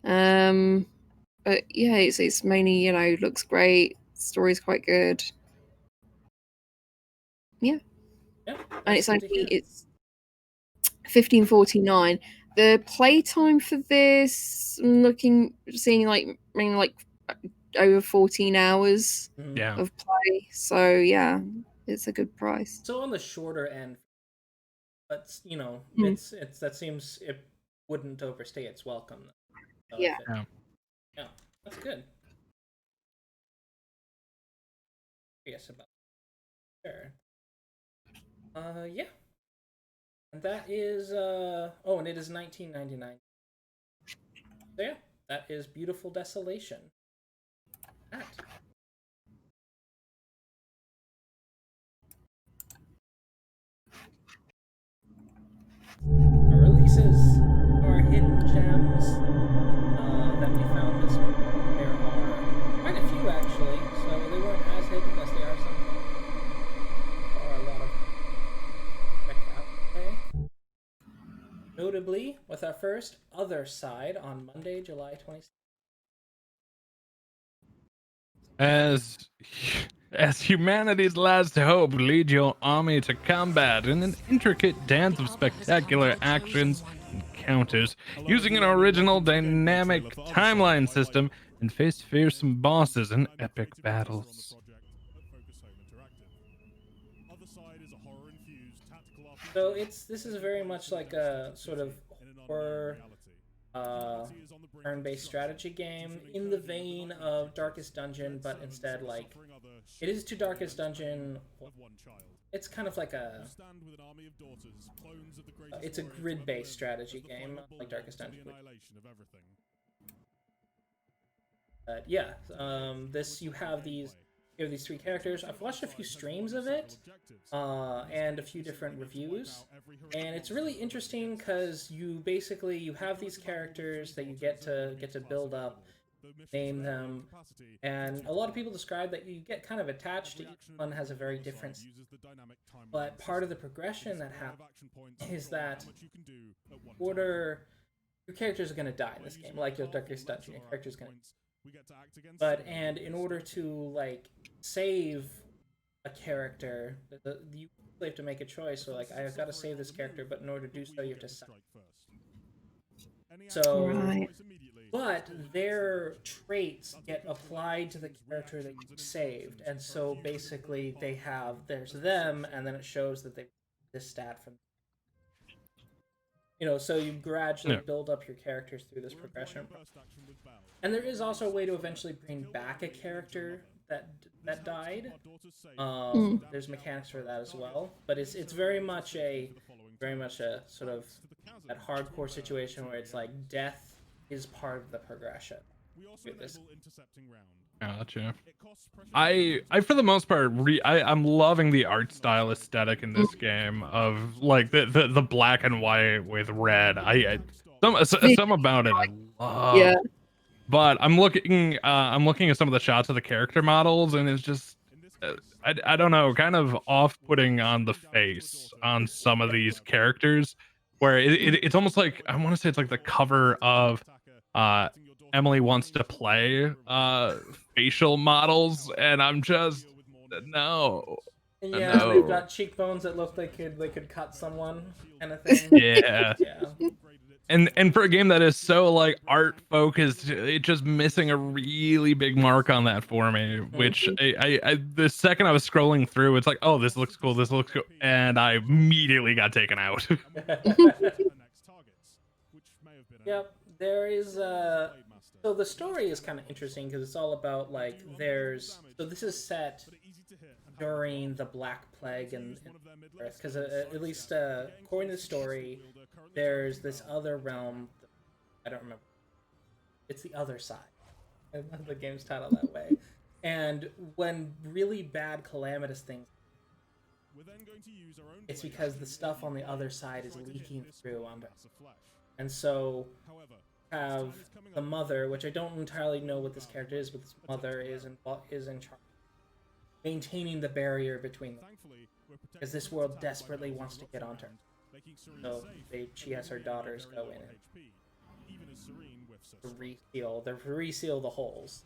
But yeah, it's mainly looks great. Story's quite good. Yeah. And it's $15.49. The playtime for this, I'm seeing mainly over 14 hours of play. So yeah, it's a good price. So on the shorter end, but it's that seems it wouldn't overstay its welcome. So yeah, that's good. Yes, about sure. Yeah. And that is and it is $19.99. So yeah, that is Beautiful Desolation. Our releases are hidden gems that we found this week. There are quite a few actually, so they weren't as hidden as they are some. There are a lot of check out today. Notably, with our first Othercide on Monday, July 26th. As humanity's last hope lead your army to combat in an intricate dance of spectacular actions and counters, using an original dynamic timeline system, and face fearsome bosses in epic battles. So this is very much like a sort of horror turn-based strategy game in the vein of Darkest Dungeon, but instead it is to Darkest Dungeon. It's kind of like it's a grid-based strategy game like Darkest Dungeon. Yeah, this you have these 3 characters. I've watched a few streams of it, and a few different reviews, and it's really interesting because you have these characters that you get to build up, name them, and a lot of people describe that you get kind of attached to each one. Has a very different, but part of the progression that happens is that order your characters are going to die in this game, like your Darkest Dungeon. Your character's going to, and in order to like save a character, you have to make a choice. So like, I've got to save this character, but in order to do so, you have to sacrifice. So, Right. but their traits get applied to the character that you saved, and so basically there's them, and then it shows that they this stat from. So you gradually build up your characters through this progression. And there is also a way to eventually bring back a character that died. There's mechanics for that as well, but it's very much a sort of that hardcore situation where it's like death is part of the progression. Gotcha. I for the most part I'm loving the art style aesthetic in this game of like the black and white with red. Some about it I love. Yeah. But I'm looking at some of the shots of the character models, and it's just I don't know, kind of off-putting on the face on some of these characters, where it's almost like, I want to say it's like the cover of Emily Wants to Play facial models, and I'm just no. Yeah, No. they've got cheekbones that look like they could cut someone, kind of thing. Yeah. Yeah. And for a game that is so like art focused, it's just missing a really big mark on that for me. Which I the second I was scrolling through, it's like, oh, this looks cool, and I immediately got taken out. Yep, there is so the story is kind of interesting because it's all about like so this is set during the Black Plague and Earth, because at least according to the story, there's this other realm. I don't remember. It's the Othercide. The game's titled that way. And when really bad calamitous things, it's because the stuff on the other side is leaking through onto. And so have the mother, which I don't entirely know what this character is, but this mother is in charge, maintaining the barrier between them, because this world desperately wants to get onto her. So she has her daughters go in and reseal the holes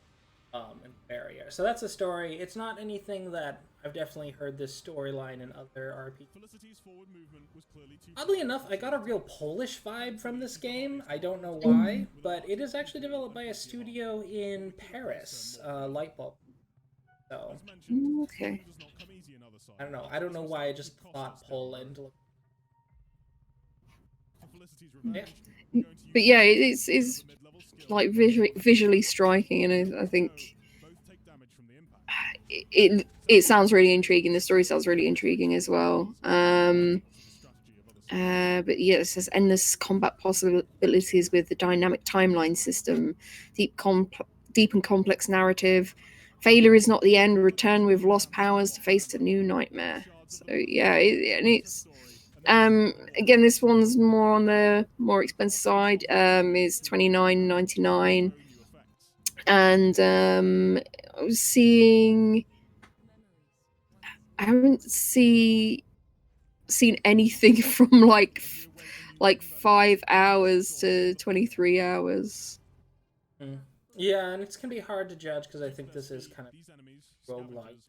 in the barrier. So that's a story. It's not anything that I've definitely heard this storyline in other RPGs. Oddly enough, I got a real Polish vibe from this game. I don't know why, but it is actually developed by a studio in Paris, Lightbulb. So Okay. I don't know why I just thought Poland. Yeah. But yeah, it's like visually striking, and I think it sounds really intriguing. The story sounds really intriguing as well. But yeah, it says endless combat possibilities with the dynamic timeline system, deep and complex narrative. Failure is not the end. Return with lost powers to face a new nightmare. So yeah, it's again, this one's more on the more expensive side. Is $29.99, and I was seeing. I haven't seen anything from like 5 hours to 23 hours. Yeah, and it's gonna be hard to judge because I think this is kind of roguelike.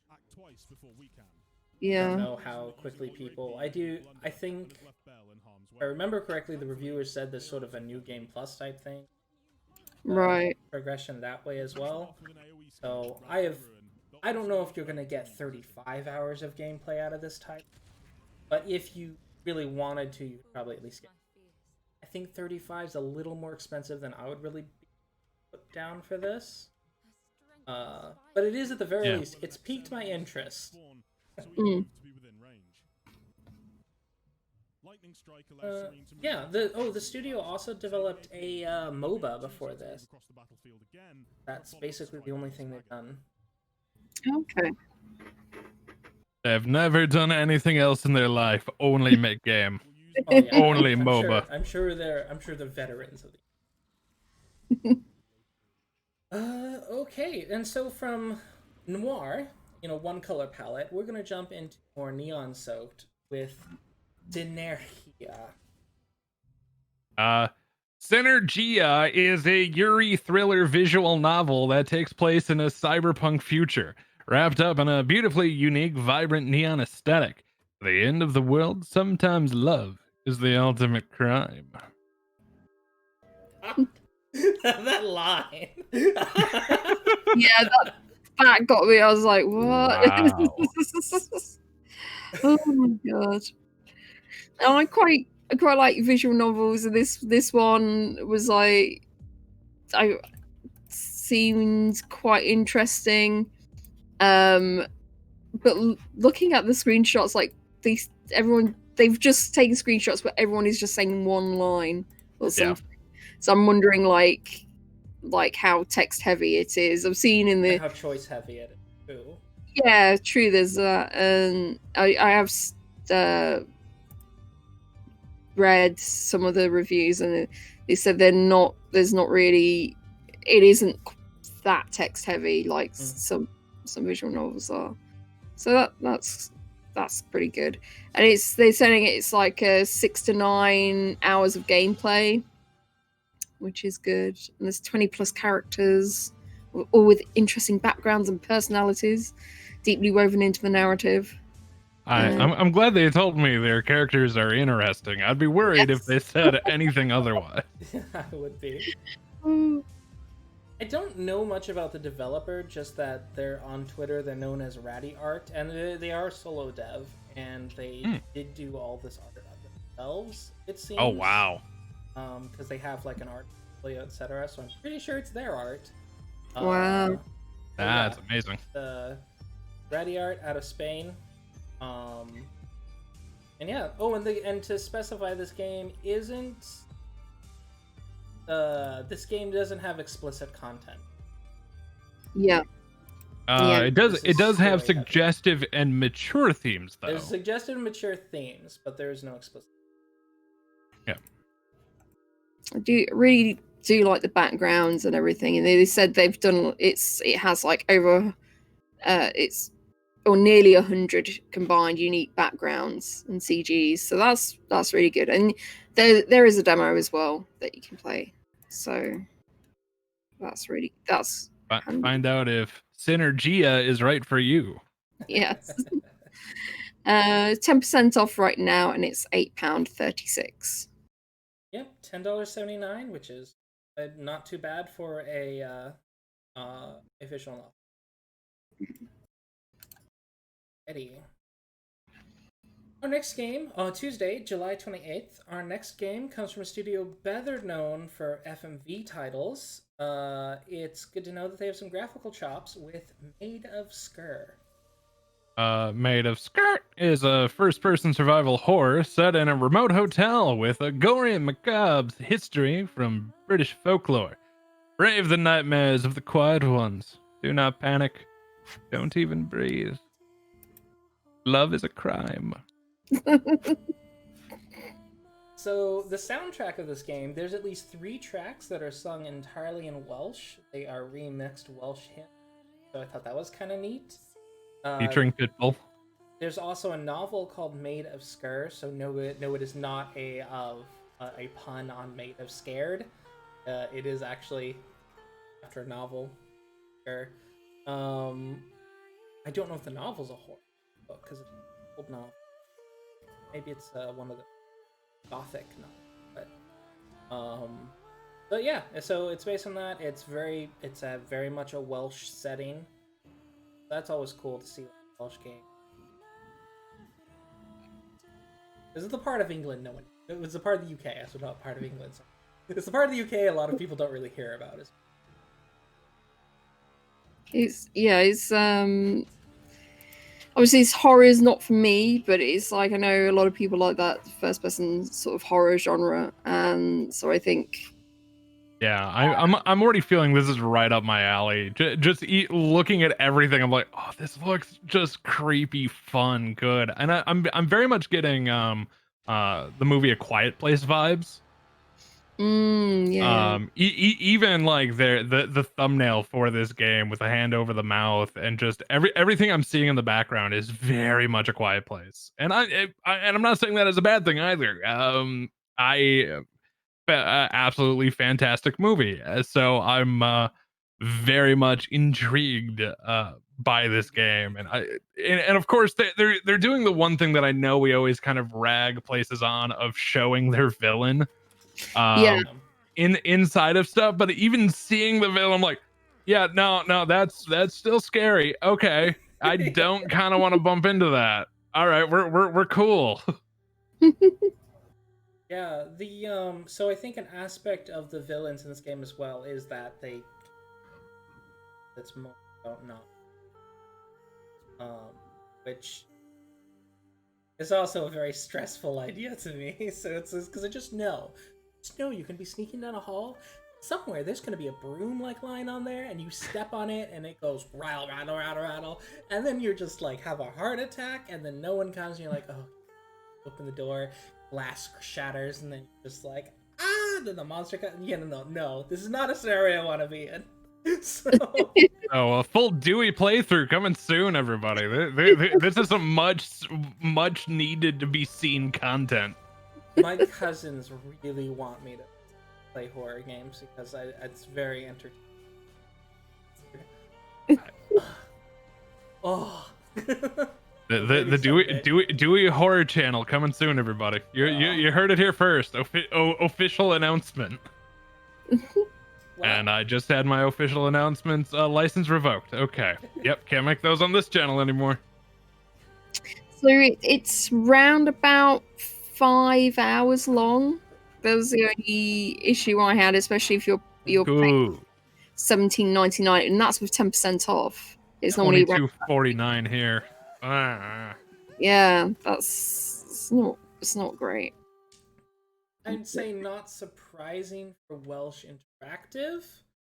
Yeah. I don't know how quickly people. I think, if I remember correctly, the reviewers said this sort of a new game plus type thing. Right. Progression that way as well. So I don't know if you're gonna get 35 hours of gameplay out of this type, but if you really wanted to, you could probably at least get. I think 35 is a little more expensive than I would really put down for this. But it is at the very least. It's piqued my interest. Yeah, the studio also developed a MOBA before this. That's basically the only thing they've done. Okay. They've never done anything else in their life. Only make game. Oh, yeah, Only I'm MOBA. Sure they're veterans of the. Okay, and so from noir, one color palette, we're gonna jump into more neon soaked with Synergia. Synergia is a Yuri thriller visual novel that takes place in a cyberpunk future, wrapped up in a beautifully unique, vibrant neon aesthetic. At the end of the world, sometimes love is the ultimate crime. That line. Yeah, that got me. I was like, what? Wow. Oh my god. And I quite like visual novels, and this one was like, seemed quite interesting. But looking at the screenshots, like they've just taken screenshots where everyone is just saying one line or something. Yeah. So I'm wondering like how text heavy it is. I've seen in the how choice heavy it is too. Yeah, true. There's that, and I have read some of the reviews, and they said there's not really, it isn't that text heavy like some visual novels are. So that's pretty good. And they're saying it's like 6 to 9 hours of gameplay, which is good. And there's 20 plus characters, all with interesting backgrounds and personalities, deeply woven into the narrative. I'm glad they told me their characters are interesting. I'd be worried if they said anything otherwise. I would be. I don't know much about the developer, just that they're on Twitter. They're known as Radi Art, and they are solo dev, and they did do all this art themselves, it seems. Oh, wow. Because they have like an art portfolio, etc. So I'm pretty sure it's their art. Wow. That's amazing. Radi Art out of Spain. And yeah. Oh, and to specify, this game isn't. This game doesn't have explicit content. Yeah. It does have suggestive and mature themes, though. There's suggestive and mature themes, but there's no explicit. Yeah. I really do like the backgrounds and everything, and they said they've done it has like over nearly 100 combined unique backgrounds and CGs, so that's really good. And there is a demo as well that you can play, so that's find out if Synergia is right for you. Yes. 10% off right now, and it's £8.36. Yep, $10.79, which is not too bad for a visual novel. Eddie. Our next game, on Tuesday, July 28th, our next game comes from a studio better known for FMV titles. It's good to know that they have some graphical chops with Maid of Sker. Maid of Sker is a first-person survival horror set in a remote hotel with a gory and macabre history from British folklore. Brave the nightmares of the quiet ones. Do not panic. Don't even breathe. Love is a crime. So the soundtrack of this game, there's at least 3 tracks that are sung entirely in Welsh. They are remixed Welsh hymns, so I thought that was kind of neat. Featuring Pitbull. There's also a novel called Maid of Sker, so no, it is not a pun on Maid of Scared. It is actually after a novel. Sker. I don't know if the novel's a horror book because it's an old novel. Maybe it's one of the Gothic novels, but yeah. So it's based on that. It's a very much a Welsh setting. That's always cool to see a Welsh game. This is the part of England no one. It was the part of the UK. That's not part of England. So it's the part of the UK a lot of people don't really hear about. obviously horror is not for me, but it's like I know a lot of people like that first person sort of horror genre, and so I think. Yeah, I'm already feeling this is right up my alley. Just looking at everything, I'm like, oh, this looks just creepy, fun, good, and I'm very much getting the movie A Quiet Place vibes. Yeah. Even like the thumbnail for this game with a hand over the mouth, and just everything I'm seeing in the background is very much A Quiet Place, and I'm not saying that as a bad thing either. Absolutely fantastic movie. So I'm very much intrigued by this game, and of course they're doing the one thing that I know we always kind of rag places on, of showing their villain Yeah. inside of stuff, but even seeing the villain, I'm like, yeah, no, that's still scary. Okay, I don't kind of want to bump into that. All right, we're cool. Yeah, so I think an aspect of the villains in this game as well is that that's more about not, which is also a very stressful idea to me. So it's because I just know you can be sneaking down a hall. Somewhere there's gonna be a broom-like line on there, and you step on it, and it goes rattle, rattle, rattle, rattle, and then you're just like have a heart attack, and then no one comes, and you're like, oh, open the door. Glass shatters, and then you're just like, then the monster comes. Yeah, no, this is not a scenario I want to be in. So, a full Dewey playthrough coming soon, everybody. This is some much needed to be seen content. My cousins really want me to play horror games because it's very entertaining. Oh. The Dewey horror channel coming soon, everybody. You heard it here first. Official announcement. And I just had my official announcements license revoked. Okay. Yep, can't make those on this channel anymore. So it's round about 5 hours long. That was the only issue I had, especially if you're paying $17.99, and that's with 10% off. It's normally $22.49 here. Yeah, it's not great. I'd say not surprising for Welsh Interactive,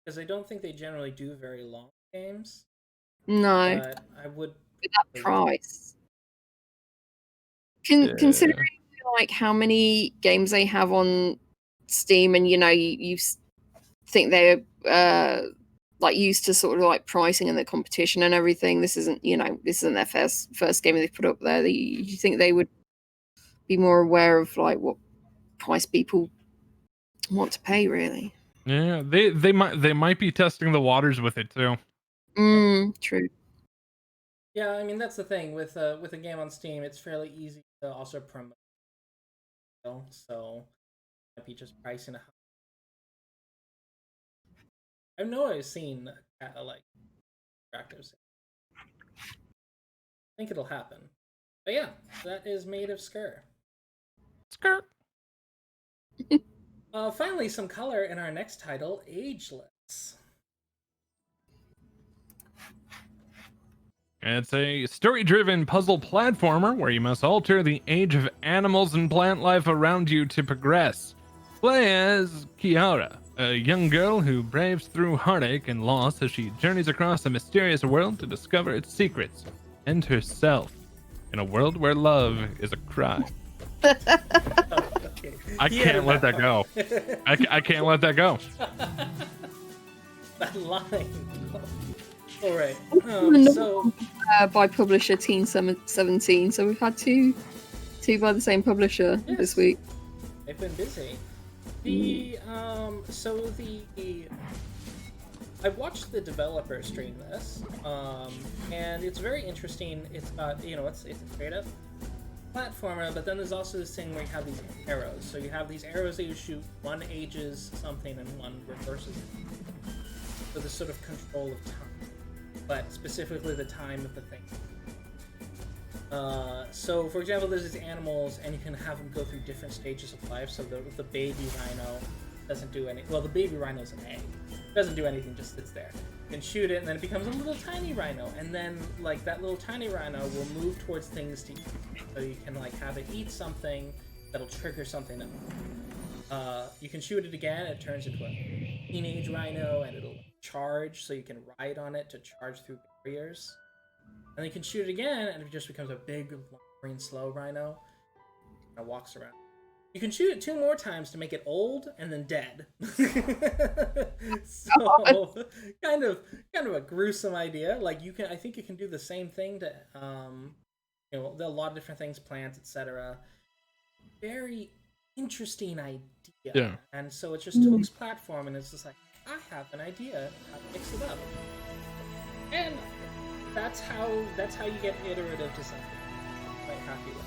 because I don't think they generally do very long games. No, but I would with that price. Considering like how many games they have on Steam, and you think they're like used to sort of like pricing and the competition and everything. This isn't their first game they've put up there. You think they would be more aware of like what price people want to pay, really? Yeah, they might be testing the waters with it too. True. Yeah, I mean that's the thing with a game on Steam. It's fairly easy to also promote. So might be just pricing a. I know I've seen like interactives. I think it'll happen. But yeah, that is Maid of Sker. Sker. Finally, some color in our next title, Ageless. It's a story-driven puzzle platformer where you must alter the age of animals and plant life around you to progress. Play as Kiara, a young girl who braves through heartache and loss as she journeys across a mysterious world to discover its secrets and herself in a world where love is a crime. Okay. I can't let that go. I can't let that go. That line. All right. So by publisher Teen 17, so we've had two by the same publisher this week. They've been busy. I watched the developer stream this, and it's very interesting. It's got it's a straight up platformer, but then there's also this thing where you have these arrows. So you have these arrows that you shoot. One ages something and one reverses it. So the sort of control of time, but specifically the time of the thing. So for example, there's these animals, and you can have them go through different stages of life. So the baby rhino doesn't do any. Well, the baby rhino's an egg, doesn't do anything, just sits there. You can shoot it, and then it becomes a little tiny rhino, and then like that little tiny rhino will move towards things to eat. So you can like have it eat something that'll trigger something else. You can shoot it again, it turns into a teenage rhino, and it'll charge, so you can ride on it to charge through barriers. And then you can shoot it again, and it just becomes a big, green, slow rhino. And it walks around. You can shoot it 2 more times to make it old and then dead. So kind of a gruesome idea. Like I think you can do the same thing to you know, there are a lot of different things, plants, etc. Very interesting idea. Yeah. And so it's just Took's platform, and it's just like, I have an idea how to mix it up. And that's how you get iterative to something. I'm quite happy with it.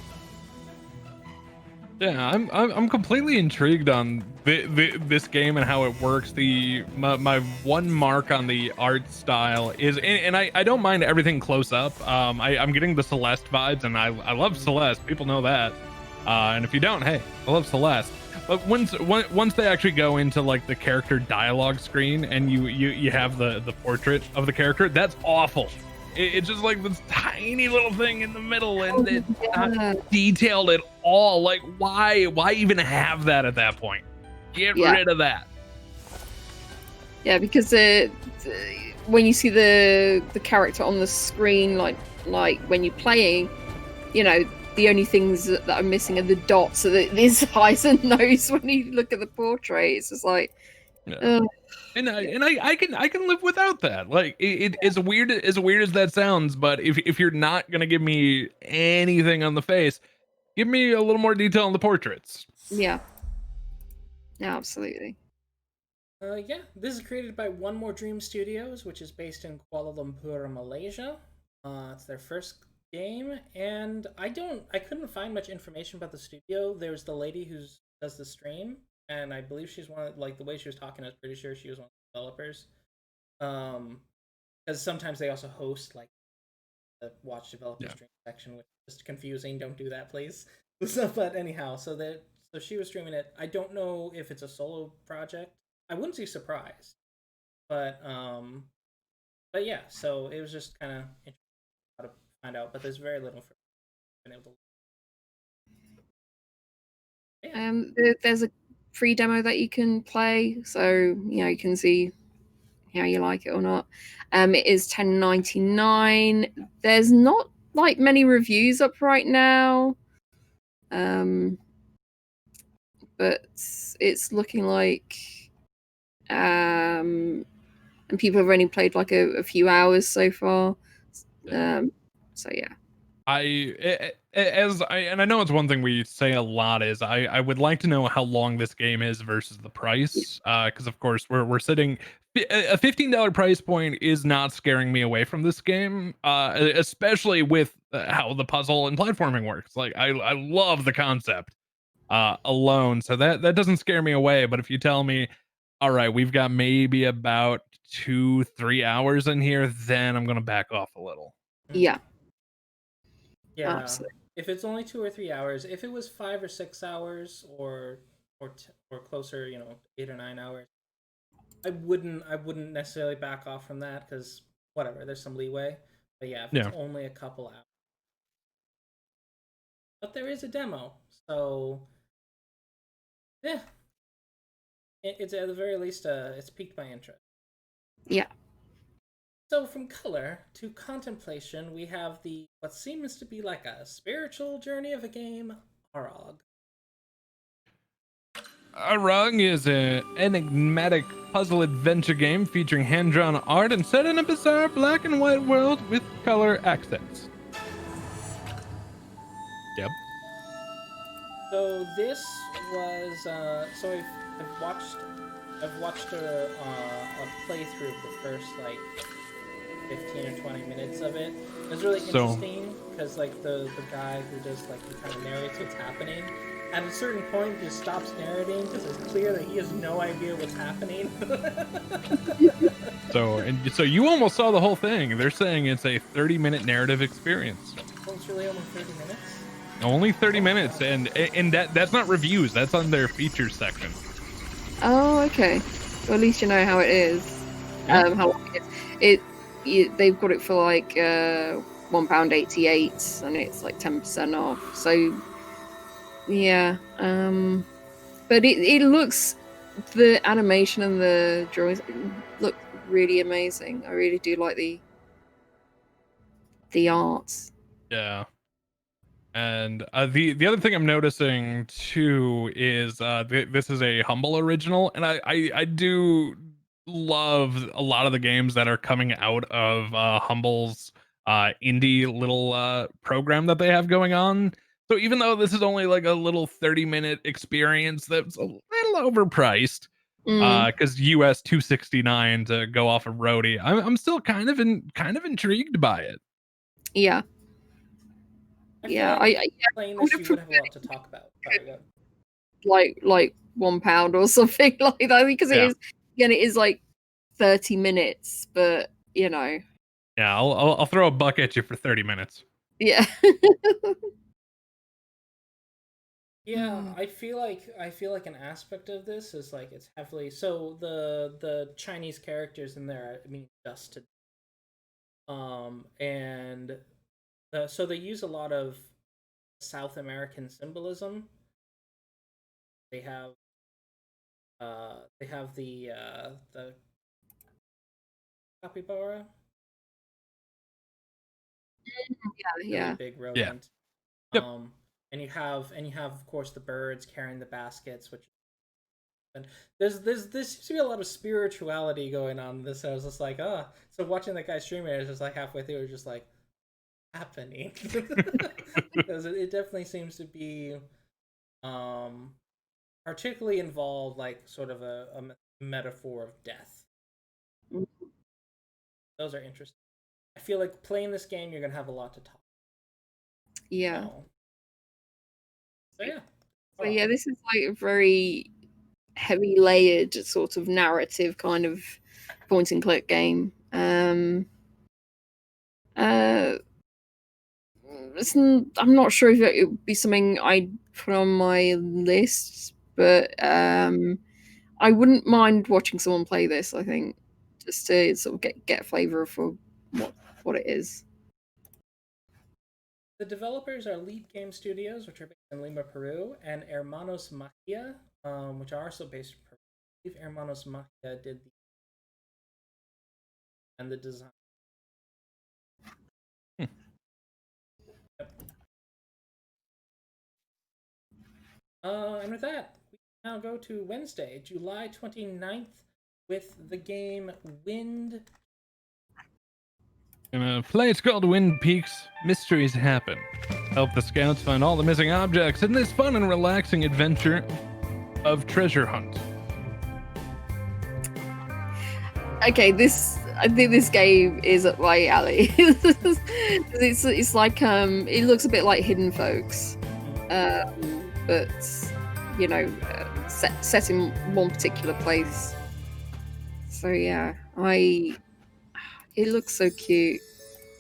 Yeah, I'm completely intrigued on this game and how it works. My one mark on the art style is, and I don't mind everything close up. I'm getting the Celeste vibes, and I love Celeste. People know that. And if you don't, hey, I love Celeste. But once they actually go into like the character dialogue screen and you have the portrait of the character, that's awful. It's just like this tiny little thing in the middle, and it's not detailed at all. Like, why even have that at that point? Get rid of that. Yeah, because when you see the character on the screen, like when you're playing, you know, the only things that are missing are the dots, so that his eyes and nose when you look at the portrait. It's just like, and I can live without that. Like it as weird as that sounds, but if you're not gonna give me anything on the face, give me a little more detail on the portraits. Yeah, absolutely. Yeah, this is created by One More Dream Studios, which is based in Kuala Lumpur, Malaysia. It's their first game, and I couldn't find much information about the studio. There's the lady who does the stream, and I believe she's one of, like, the way she was talking, I was pretty sure she was one of the developers. Because sometimes they also host like the watch developer stream section, which is just confusing. Don't do that, please. But anyhow, so she was streaming it. I don't know if it's a solo project. I wouldn't be surprised, but yeah. So it was just kind of interesting how to find out, but there's very little for being able to. There's a free demo that you can play, so you know you can see how you like it or not. It is $10.99. There's not like many reviews up right now, but it's looking like and people have only played like a few hours so far. So yeah. And I know it's one thing we say a lot is I would like to know how long this game is versus the price, because of course we're sitting a $15 price point is not scaring me away from this game, especially with how the puzzle and platforming works. Like I love the concept alone, so that doesn't scare me away. But if you tell me, all right, we've got maybe about 2-3 hours in here, then I'm gonna back off a little. Yeah. Yeah, absolutely. If it's only 2 or 3 hours, if it was 5 or 6 hours, or closer, 8 or 9 hours, I wouldn't necessarily back off from that, because whatever, there's some leeway. But yeah, if it's only a couple hours, but there is a demo, so yeah, it's at the very least it's piqued my interest. Yeah. So from color to contemplation, we have what seems to be like a spiritual journey of a game, Arrog. Arrog is an enigmatic puzzle adventure game featuring hand-drawn art and set in a bizarre black and white world with color accents. Yep. So this was so I've watched a playthrough of the first 15 or 20 minutes of it. It was really interesting because the guy who does he kind of narrates what's happening. At a certain point, he just stops narrating because it's clear that he has no idea what's happening. So you almost saw the whole thing. They're saying it's a 30-minute narrative experience. Well, it's really only 30 minutes. Only 30 minutes, and that's not reviews. That's on their features section. Oh, okay. Well, at least you know how it is. How long they've got it for like £1.88, and it's like 10% off. So yeah, but it looks, the animation and the drawings look really amazing. I really do like the art. Yeah. And the other thing I'm noticing too is this is a Humble original, and I do love a lot of the games that are coming out of Humble's indie little program that they have going on. So even though this is only like a little 30-minute experience that's a little overpriced, because US 269 to go off of Rodi, I'm still kind of intrigued by it. Yeah. Playing this, you would have a lot to talk about. Like £1 or something like that, because it is, again, it is like 30 minutes, but you know. Yeah, I'll throw a buck at you for 30 minutes. Yeah. Yeah, I feel like an aspect of this is like it's heavily, so the Chinese characters in there, I mean, dust to and so they use a lot of South American symbolism. They have the capybara. Yeah. Really big rodent. Yep. And you have of course the birds carrying the baskets, which, and there seems to be a lot of spirituality going on in this. I was just like, so watching that guy stream it was just like halfway through, it was just like happening. Because it definitely seems to be particularly involved, like sort of a metaphor of death. Those are interesting. I feel like playing this game, you're gonna have a lot to talk. Yeah. So yeah. So yeah, this is like a very heavy layered sort of narrative kind of point and click game. I'm not sure if it would be something I'd put on my list, but I wouldn't mind watching someone play this, I think, just to sort of get a flavor for what it is. The developers are Leap Game Studios, which are based in Lima, Peru, and Hermanos Magia, which are also based in Peru. I believe Hermanos Magia did the design. Yep. And with that, we now go to Wednesday, July 29th, with the game Wind. In a place called Wind Peaks, mysteries happen. Help the scouts find all the missing objects in this fun and relaxing adventure of treasure hunt. Okay, I think this game is up my alley. it's like it looks a bit like Hidden Folks, but you know, set in one particular place. So yeah, it looks so cute.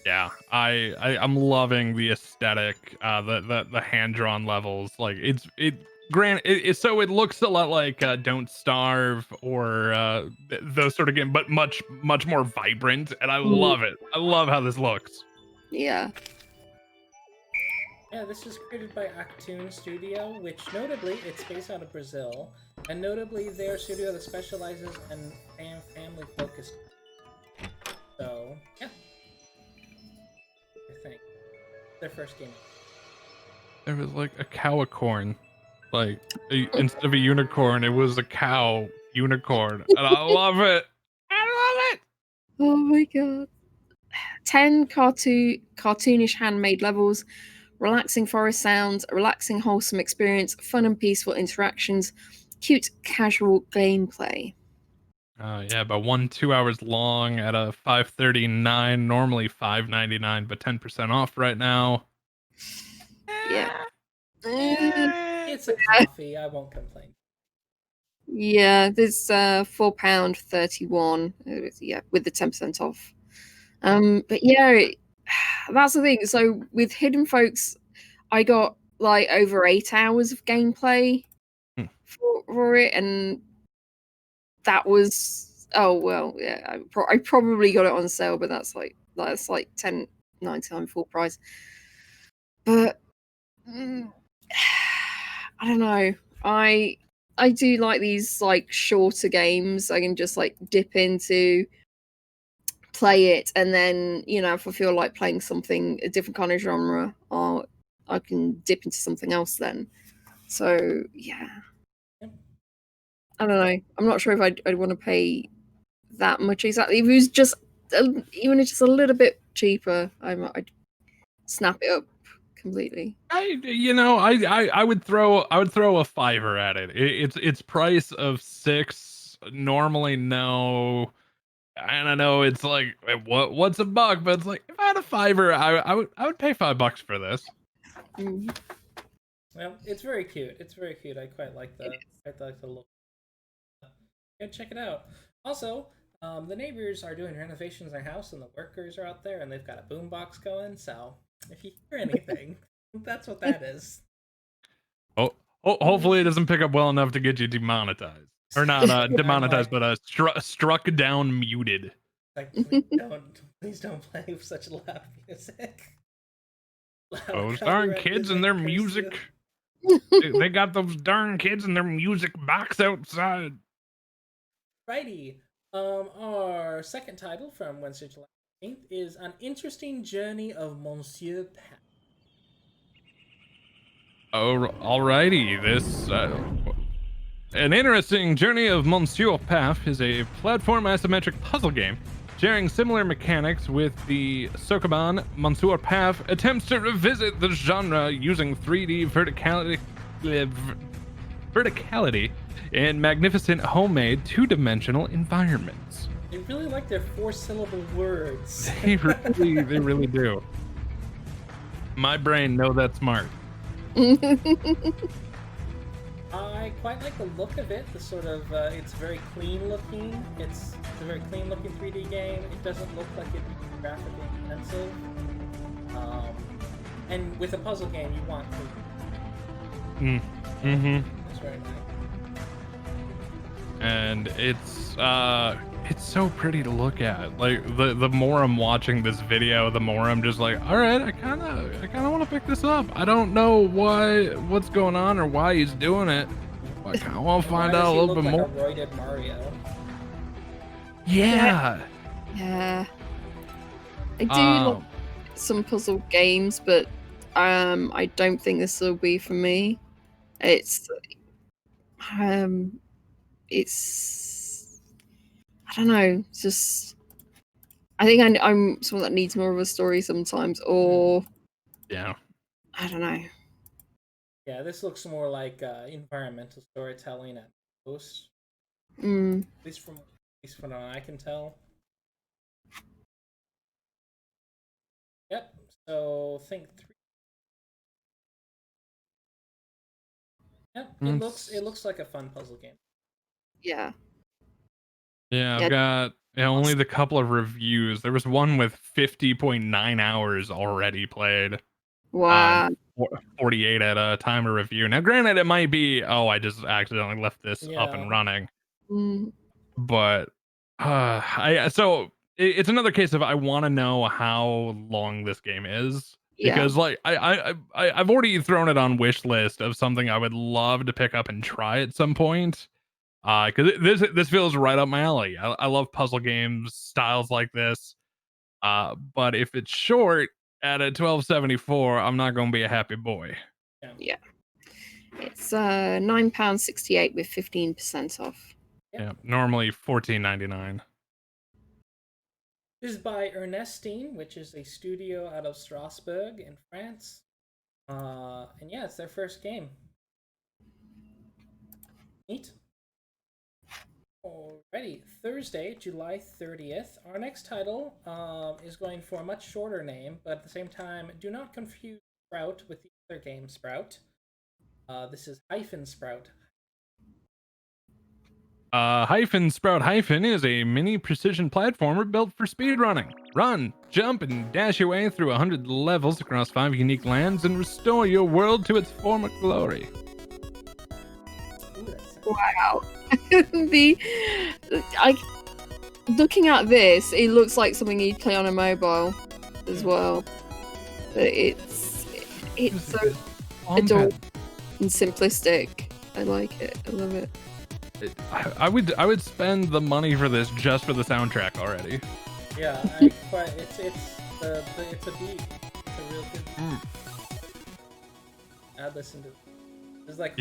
Yeah, I'm loving the aesthetic, the hand drawn levels. Like so it looks a lot like Don't Starve or those sort of games, but much more vibrant, and I love it. I love how this looks. Yeah. Yeah, this is created by Actoon Studio, which notably it's based out of Brazil, and notably they're a studio that specializes in family focused. So yeah, I think their first game. There was like a cow-a-corn. Like instead of a unicorn, it was a cow unicorn, and I love it. I love it. Oh my god! 10 cartoonish handmade levels, relaxing forest sounds, a relaxing, wholesome experience, fun and peaceful interactions, cute, casual gameplay. Yeah, about 2 hours long at a $5.39, normally $5.99, but 10% off right now. Yeah. It's a coffee. I won't complain. Yeah, there's £4.31. Yeah, with the 10% off. But yeah, that's the thing. So with Hidden Folks, I got like over 8 hours of gameplay for it, and that was Oh well, yeah. I probably got it on sale, but that's like $10.99 full price. But I don't know. I do like these like shorter games. I can just like dip into, play it, and then if I feel like playing something a different kind of genre, or I can dip into something else then. So yeah, I don't know. I'm not sure if I'd want to pay that much exactly. If it was just even if it's just a little bit cheaper, I'd snap it up completely. I would throw a $5 at it. Its price of $6 normally no. I don't know. It's like what's a buck, but it's like if I had a $5, I would pay $5 for this. Mm. Well, it's very cute. It's very cute. I quite like the look. Go check it out. Also, the neighbors are doing renovations in their house, and the workers are out there, and they've got a boombox going. So if you hear anything, that's what that is. Oh, hopefully it doesn't pick up well enough to get you demonetized, or not demonetized, but struck down, muted. Like, please don't play such loud music. Those darn kids and their music. They got those darn kids and their music box outside. Righty. Our second title from Wednesday, July 15th is An Interesting Journey of Monsieur. Oh, alrighty. This An Interesting Journey of Monsieur Path is a platform isometric puzzle game sharing similar mechanics with the Sokoban. Monsieur Path attempts to revisit the genre using 3D verticality and magnificent homemade two-dimensional environments. They really like their 4-syllable words. They really do. My brain know that's smart. I quite like the look of it. The sort of it's very clean looking. It's a very clean looking 3D game. It doesn't look like it'd be graphically intensive. And with a puzzle game, you want clean. It's very nice. And it's so pretty to look at. Like the more I'm watching this video, the more I'm just like, all right, I kind of want to pick this up. I don't know what's going on or why he's doing it. I kind of want to find out a little bit more. A roided Mario? Yeah. Yeah. I do like some puzzle games, but I don't think this will be for me. It's I don't know. It's just I think I'm someone that needs more of a story sometimes, or yeah, I don't know. Yeah, this looks more like environmental storytelling at most. At least from what I can tell. Yep. So think 3. Yep. It looks like a fun puzzle game. Yeah. Yeah, I've got only the couple of reviews. There was one with 50.9 hours already played. Wow. 48 at a time of review. Now, granted, it might be, I just accidentally left this up and running. But so it's another case of I want to know how long this game is. Because like I've already thrown it on wish list of something I would love to pick up and try at some point. Because this feels right up my alley. I love puzzle games, styles like this. But if it's short at a $12.74, I'm not going to be a happy boy. Yeah. It's £9.68 with 15% off. Yeah, normally $14.99. This is by Ernestine, which is a studio out of Strasbourg in France. And yeah, it's their first game. Neat. Alrighty, Thursday, July 30th. Our next title is going for a much shorter name, but at the same time, do not confuse Sprout with the other game Sprout. This is Hyphen Sprout. Hyphen Sprout Hyphen is a mini precision platformer built for speedrunning. Run, jump, and dash your way through 100 levels across 5 unique lands and restore your world to its former glory. Wow. Looking at this, it looks like something you'd play on a mobile as well. But it's so adorable and simplistic. I like it. I love it. I would spend the money for this just for the soundtrack already. Yeah, it's a beat. It's a real good beat. I'd listen to it. It's like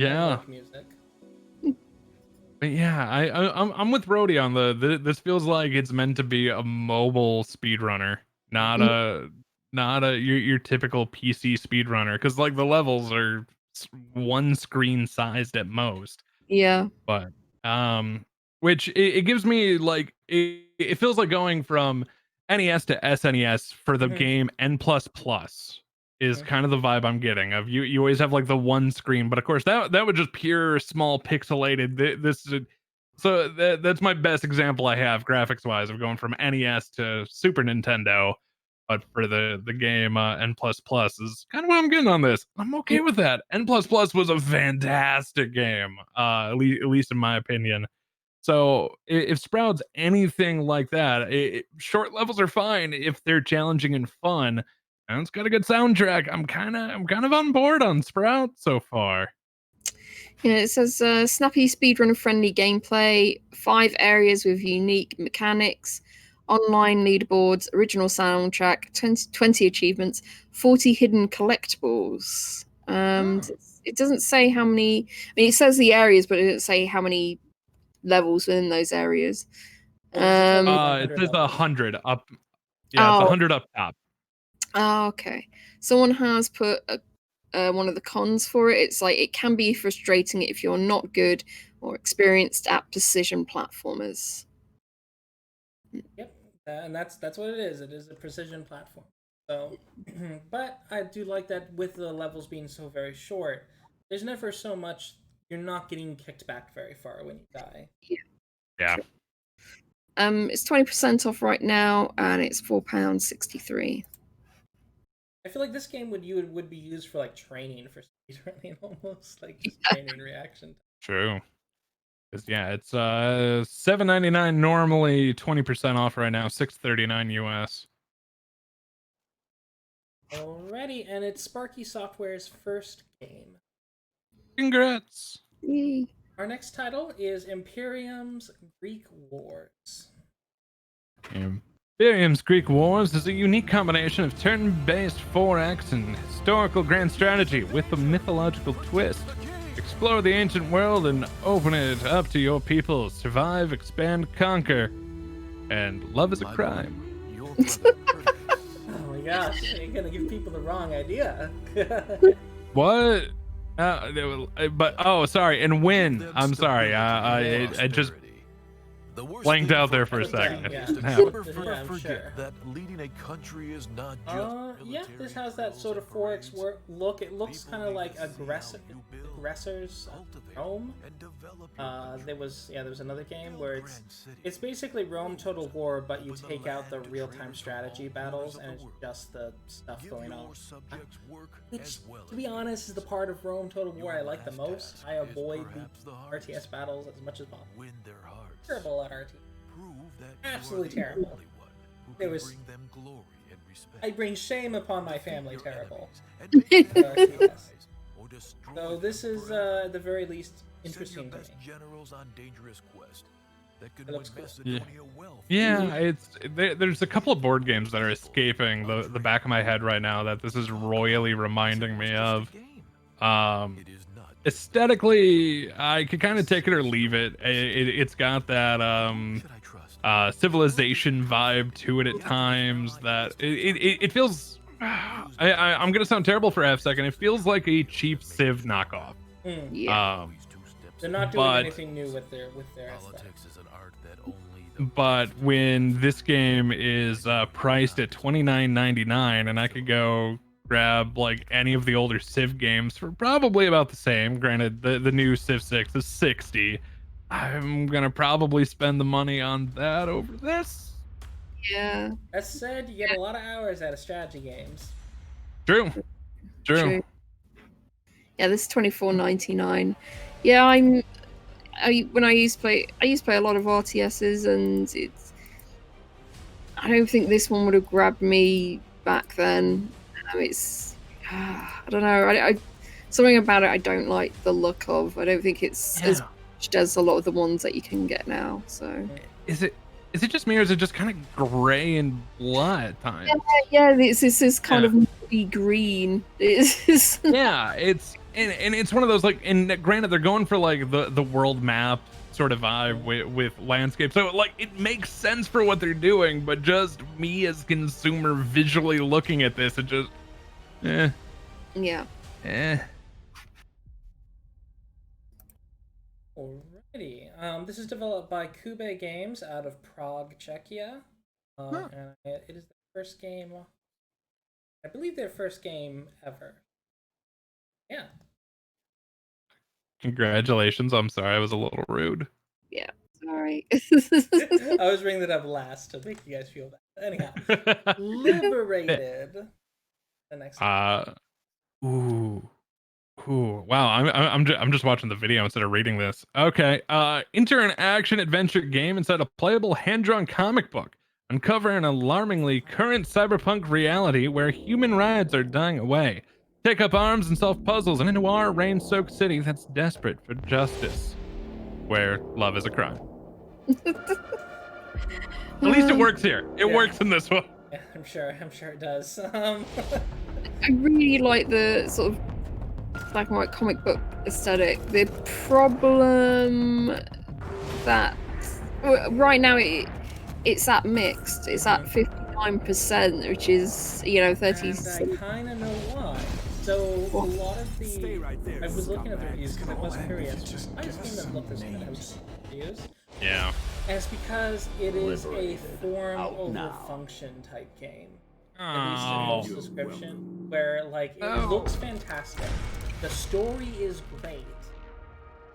music. But yeah, I'm with Rody on this feels like it's meant to be a mobile speedrunner, not your typical PC speedrunner, because like the levels are one screen sized at most. Yeah. But which it gives me like it feels like going from NES to SNES for the game N++ is kind of the vibe I'm getting. Of you always have like the one screen, but of course that would just pure small pixelated. This is so that's my best example I have graphics wise of going from NES to Super Nintendo. But for the game N++ is kind of what I'm getting on this. I'm okay with that. N++ was a fantastic game, at least in my opinion. So if Sprout's anything like that, short levels are fine if they're challenging and fun, and it's got a good soundtrack. I'm kind of on board on Sprout so far. Yeah, it says snappy speedrunner friendly gameplay, 5 areas with unique mechanics, online leaderboards, original soundtrack, 20 achievements, 40 hidden collectibles. It doesn't say how many. I mean, it says the areas, but it doesn't say how many levels within those areas. It says 100 up. Yeah, it's 100 up top. Oh, okay. Someone has put one of the cons for it. It's like it can be frustrating if you're not good or experienced at precision platformers. Yep, and that's what it is. It is a precision platform. So, but I do like that with the levels being so very short. There's never so much. You're not getting kicked back very far when you die. Yeah. It's 20% off right now, and it's £4.63. I feel like this game would be used for like training for speedrunning, almost like just training reaction. True. Yeah, it's $7.99 normally, 20% off right now, $6.39 US. Alrighty, and it's Sparky Software's first game. Congrats! Yay. Our next title is Imperium's Greek Wars. Imperium's Greek Wars is a unique combination of turn-based 4X and historical grand strategy with a mythological twist. Explore the ancient world and open it up to your people. Survive, expand, conquer, and love is a crime. Oh my gosh, you're gonna give people the wrong idea. What? But oh, sorry, and win. I'm sorry. I just blanked out there for a second. Yeah, I'm sure. That leading a country is not just yeah, this has that sort of 4X look. It looks kind of like Aggressors Rome. There was another game where it's basically Rome Total War, but you take out the real-time strategy battles and it's just the stuff going on. Which, to be honest, is the part of Rome Total War I like the most. I avoid the RTS battles as much as possible. Terrible at RTS. Absolutely terrible. It was. I bring shame upon my family. Terrible. So this is, at the very least, interesting to me. It looks good. Yeah, there's a couple of board games that are escaping the back of my head right now that this is royally reminding me of. Aesthetically, I could kind of take it or leave it. It's got that civilization vibe to it at times that it feels. I'm gonna sound terrible for a second. It feels like a cheap Civ knockoff. Yeah. They're not doing anything new with their aesthetics. But when this game is priced at $29.99, and I could go grab like any of the older Civ games for probably about the same. Granted, the new Civ 6 is $60. I'm gonna probably spend the money on that over this. Yeah. That said, you get a lot of hours out of strategy games. True. Yeah, this is $24.99. Yeah, I used to play a lot of RTSs, and I don't think this one would have grabbed me back then. It's I don't know. I something about it I don't like the look of. I don't think it's as much as a lot of the ones that you can get now. So is it just me, or is it just kind of gray and blood at times? Yeah. This is kind of muddy green. It's yeah, it's and it's one of those, like, and granted they're going for like the world map sort of vibe with landscape, so like it makes sense for what they're doing, but just me as consumer visually looking at this, it just yeah. Alrighty. This is developed by Kube Games out of Prague, Czechia. And it is the first game, I believe their first game ever. Yeah. Congratulations. I'm sorry, I was a little rude. Yeah, sorry. I was bringing that up last to make you guys feel bad. Anyhow, Liberated. The next one. Ooh, wow. I'm just watching the video instead of reading this. Okay. Enter an action adventure game inside a playable hand-drawn comic book. Uncover an alarmingly current cyberpunk reality where human rights are dying away. Take up arms and solve puzzles in a noir rain-soaked city that's desperate for justice, where love is a crime. At least it works here. It works in this one. Yeah, I'm sure it does. I really like the sort of black and white comic book aesthetic. The problem that right now it's at mixed. It's at 59%, which is 30. And I kind of know why. So a lot of the I was looking at the reviews because I was curious. I just seen them look this good. I was reviews. Yeah. And it's because it is a form over function type game. At least in most description, where like it looks fantastic. The story is great,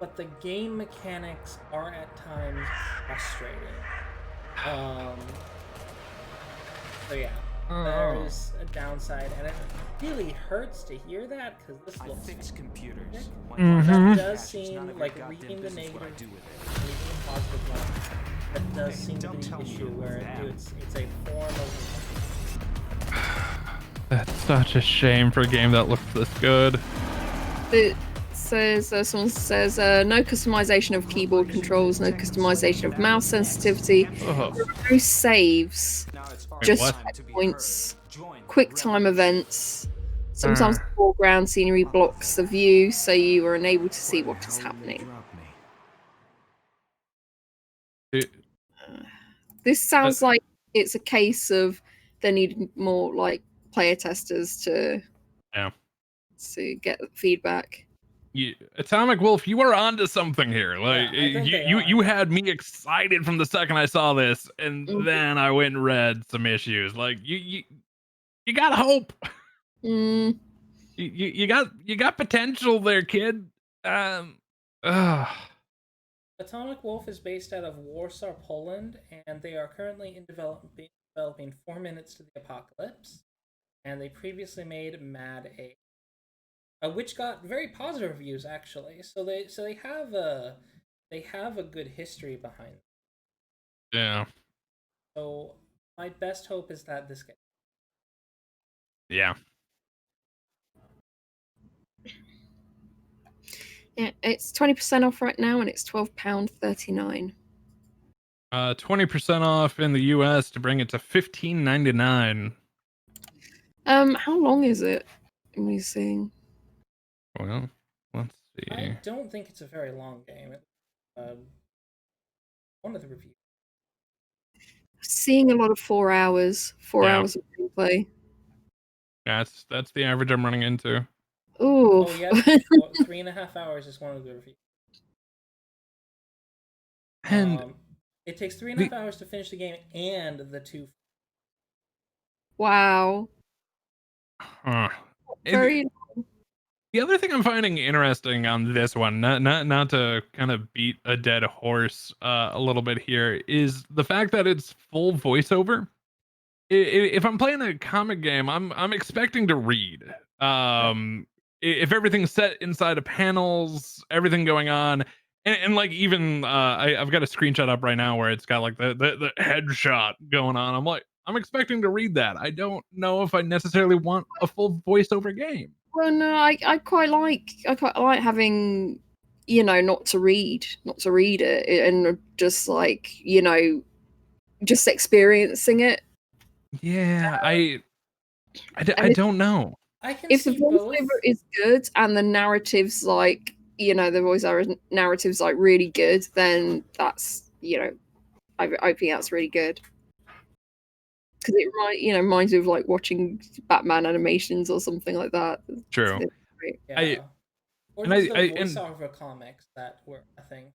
but the game mechanics are at times frustrating. So yeah, there's a downside, and it really hurts to hear that because this looks fix computers. That does seem like reading the negative, reading the positive one. That does seem to be the issue where it's a form of. That's such a shame for a game that looks this good. It says someone says no customization of keyboard controls, no customization of mouse sensitivity, no saves, just points, quick time events. Sometimes the foreground scenery blocks the view, so you are unable to see what is happening. This sounds like it's a case of they need more like player testers to get feedback. Atomic Wolf, you are onto something here. Like you had me excited from the second I saw this, and then I went and read some issues. Like you got hope. You got potential there, kid. Atomic Wolf is based out of Warsaw, Poland, and they are currently in developing 4 Minutes to the Apocalypse, and they previously made Mad A, which got very positive reviews actually. So they have a good history behind them. Yeah. So my best hope is that this gets. Yeah. Yeah, it's 20% off right now, and it's £12.39. 20% off in the US to bring it to $15.99. How long is it? Let me see. Well, let's see. I don't think it's a very long game. One of the reviews. Seeing a lot of 4 hours. 4 hours of gameplay. That's the average I'm running into. Ooh. Oh yeah, 3.5 hours is one of the reviews. And it takes 3.5 hours to finish the game, and the 2. Wow. Very. The other thing I'm finding interesting on this one, not to kind of beat a dead horse a little bit here, is the fact that it's full voiceover. If I'm playing a comic game, I'm expecting to read. If everything's set inside of panels, everything going on, and like even I've got a screenshot up right now where it's got like the headshot going on. I'm like, I'm expecting to read that. I don't know if I necessarily want a full voiceover game. Well, no, I quite like having, not to read it and just like, just experiencing it. Yeah, I don't know. I can If the see both. voiceover is good and the narrative's like, the voiceover narrative's like really good, then that's, I think that's really good. Because it reminds me of like watching Batman animations or something like that. True. Yeah. Or just the voiceover comics that were a thing.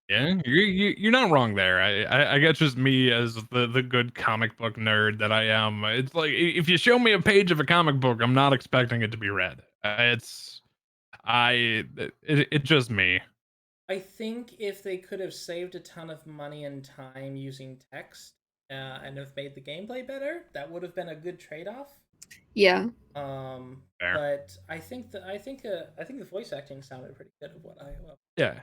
Yeah, you're not wrong there. I guess just me as the good comic book nerd that I am. It's like if you show me a page of a comic book, I'm not expecting it to be read. It's just me. I think if they could have saved a ton of money and time using text and have made the gameplay better, that would have been a good trade-off. Yeah. But I think the voice acting sounded pretty good of what I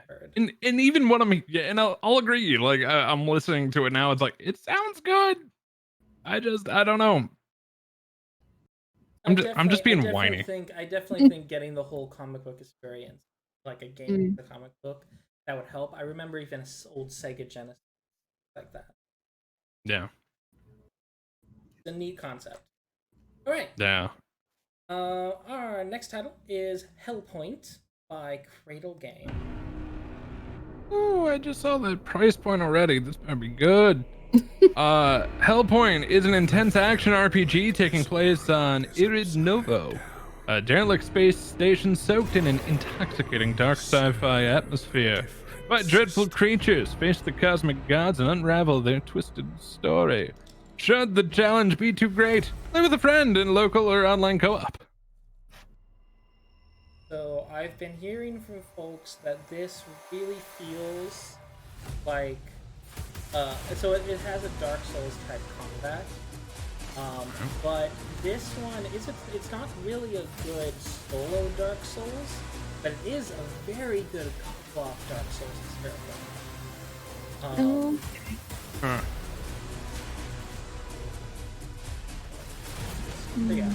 heard. And even what and I'll agree. Like I'm listening to it now. It's like it sounds good. I don't know. I'm just being whiny. I definitely think getting the whole comic book experience, like a game with a comic book, that would help. I remember even old Sega Genesis like that. Yeah. It's a neat concept. All right. Yeah. Our next title is Hellpoint by Cradle Game. Oh, I just saw the price point already. This might be good. Hellpoint is an intense action RPG taking place on Irid Novo, a derelict space station soaked in an intoxicating dark sci-fi atmosphere. Fight dreadful creatures, face the cosmic gods, and unravel their twisted story. Should the challenge be too great, play with a friend in local or online co-op. So I've been hearing from folks that this really feels like so it has a Dark Souls type combat, but this one it's not really a good solo Dark Souls, but it is a very good co-op Dark Souls experiment. So yeah,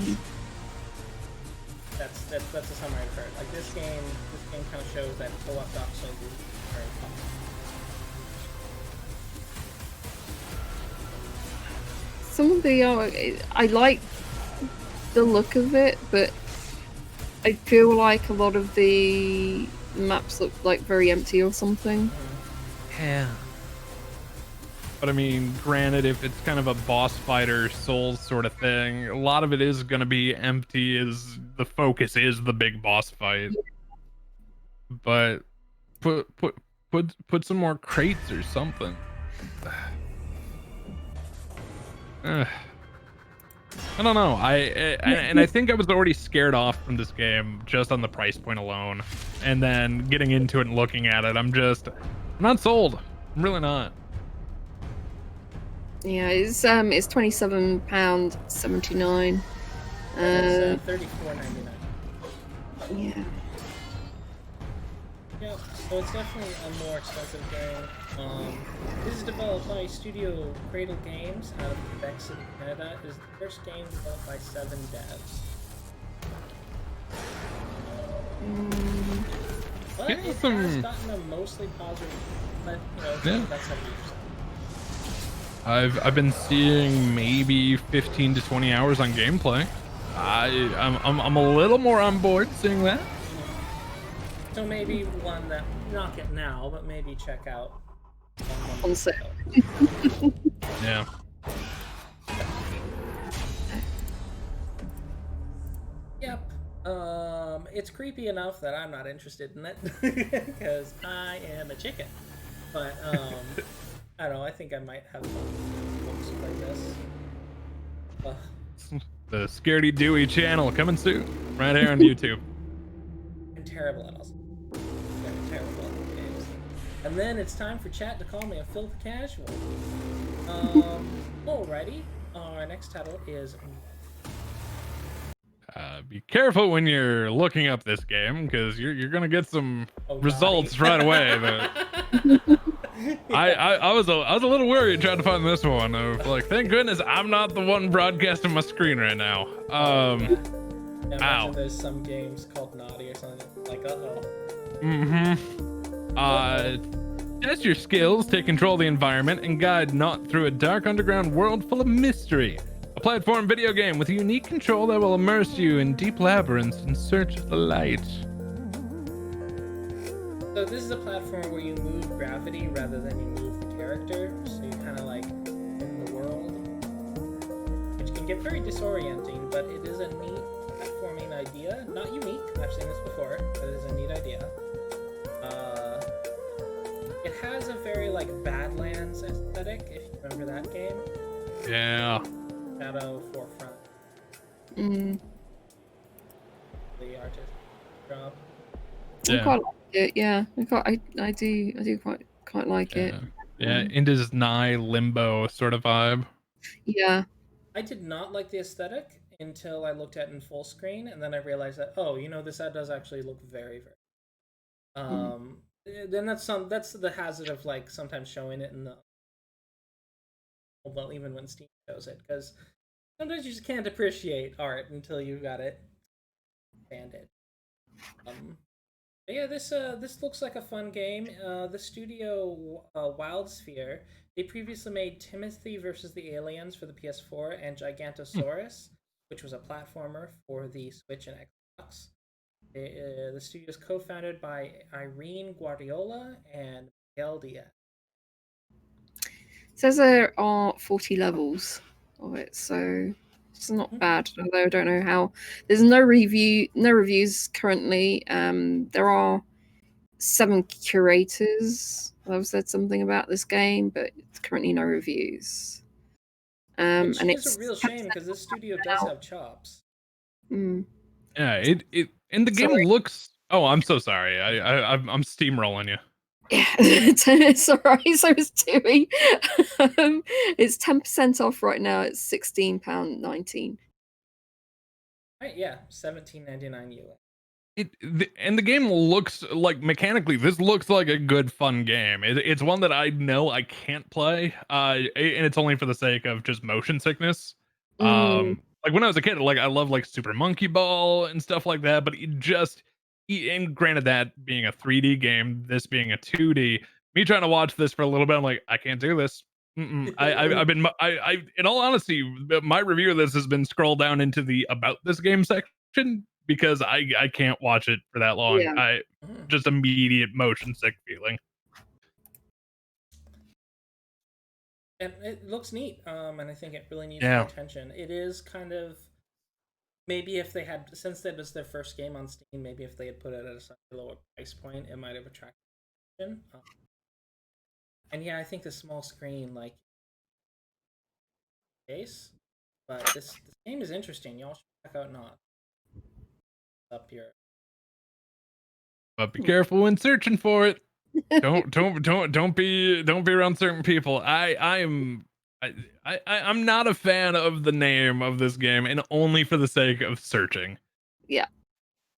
that's a summary I've heard. Like this game kind of shows that co-op Dark Souls is very fun. Some of the I like the look of it, but I feel like a lot of the maps look like very empty or something. Yeah. But I mean, granted, if it's kind of a boss fighter Souls sort of thing, a lot of it is going to be empty as the focus is the big boss fight. But put some more crates or something. I don't know. I think I was already scared off from this game just on the price point alone, and then getting into it and looking at it, I'm not sold. I'm really not. Yeah, it's £27.79. It's $34.99. Yeah. Yep. So it's definitely a more expensive game. This is developed by Studio Cradle Games out of Quebec City, Canada. It is the first game developed by 7 devs. But it has gotten a mostly positive, but that's 70%. I've been seeing maybe 15 to 20 hours on gameplay. I'm a little more on board seeing that. So maybe one that not get now, but maybe check out on sale. Yeah. Yep. It's creepy enough that I'm not interested in it because I am a chicken. But I don't know. I think I might have some books like this. The Scaredy Dewey channel coming soon, right here on YouTube. I'm terrible at us. I'm terrible at games. And then it's time for chat to call me a filthy casual. Alrighty. Our next title is. Be careful when you're looking up this game because you're gonna get some results right away. But I was a little worried trying to find this one. I was like, thank goodness I'm not the one broadcasting my screen right now. Imagine there's some games called Naughty or something like test your skills, take control of the environment, and guide Not through a dark underground world full of mystery. A platform video game with a unique control that will immerse you in deep labyrinths in search of the light. So this is a platform where you move gravity rather than you move the character, so you kind of like in the world, which can get very disorienting, but it is a neat platforming idea. Not unique, I've seen this before, but it is a neat idea. It has a very like Badlands aesthetic, if you remember that game. Yeah. Shadow Forefront. The artist job. I quite like it. Yeah, I do quite like it. Yeah, Indus Nye Limbo sort of vibe. Yeah. I did not like the aesthetic until I looked at it in full screen, and then I realized that this ad does actually look very, very. Then that's the hazard of like sometimes showing it in the even when Steam shows it, because sometimes you just can't appreciate art until you got it banded. Yeah, this looks like a fun game. The studio Wildsphere, they previously made Timothy vs. the Aliens for the PS4 and Gigantosaurus, which was a platformer for the Switch and Xbox. The studio is co-founded by Irene Guardiola and Miguel Diaz. It says there are 40 levels of it, so it's not bad. Although I don't know how. There's no reviews currently. There are 7 curators that have said something about this game, but it's currently no reviews. Which and is a real shame because this studio does have chops. Yeah, it and the game looks. Oh, I'm so sorry. I'm steamrolling you. Yeah, it's alright. So is Dewey. It's 10% off right now. It's £16.19. Right, yeah, $17.99 US. And the game looks like mechanically. This looks like a good fun game. It's one that I know I can't play. And it's only for the sake of just motion sickness. Like when I was a kid, like I loved like Super Monkey Ball and stuff like that. But and granted that being a 3D game, this being a 2D, me trying to watch this for a little bit, I'm like, I can't do this. I've been in all honesty, my review of this has been scrolled down into the about this game section because I can't watch it for that long. Yeah. Just immediate motion sick feeling. And it looks neat, and I think it really needs more attention. It is kind of, maybe if they had, since that was their first game on Steam, maybe if they had put it at a slightly lower price point, it might have attracted attention. And yeah, I think the small screen, like, case, but this game is interesting. Y'all should check out Not up here. But be careful when searching for it. Don't be around certain people. I'm not a fan of the name of this game, and only for the sake of searching. Yeah,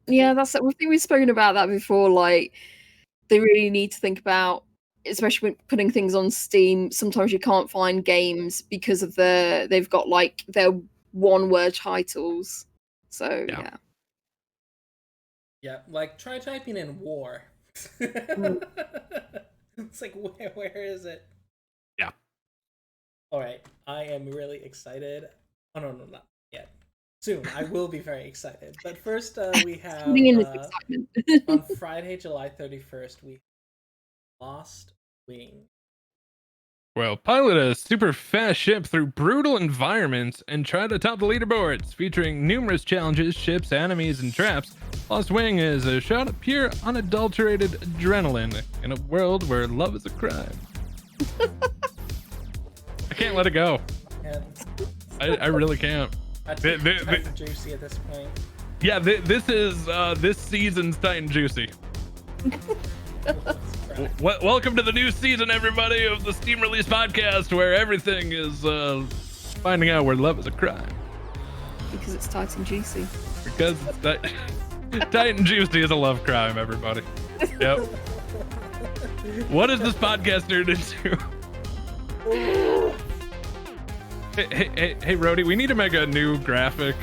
that's it. I think we've spoken about that before. Like, they really need to think about, especially when putting things on Steam. Sometimes you can't find games because of they've got like their one-word titles. So yeah, like try typing in war. It's like, where is it? Yeah. All right, I am really excited. Oh no, not yet. Soon, I will be very excited. But first, we have on Friday, July 31st, we have Lost Wing. Well, pilot a super fast ship through brutal environments and try to top the leaderboards, featuring numerous challenges, ships, enemies, and traps. Lost Wing is a shot of pure, unadulterated adrenaline in a world where love is a crime. I can't let it go. I really can't. Titan Juicy at this point. Yeah, this season's Titan Juicy. Welcome to the new season, everybody, of the Steam Release Podcast, where everything is finding out where love is a crime. Because it's Titan Juicy. Because Titan Juicy is a love crime, everybody. Yep. What is this podcast turned into? Hey, Rody, we need to make a new graphic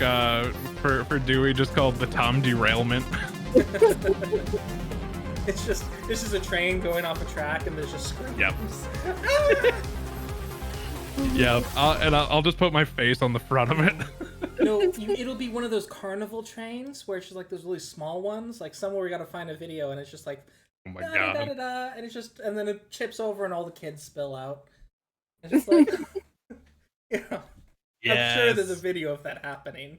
for Dewey just called the Tom Derailment. It's just a train going off a track and there's just screams. Yep. Yeah, I'll just put my face on the front of it. No, it'll be one of those carnival trains where it's just like those really small ones, like somewhere we gotta find a video and it's just like, oh my da, god, da, da, da, and it's just, and then it chips over and all the kids spill out. It's just like, you know, yes. I'm sure there's a video of that happening,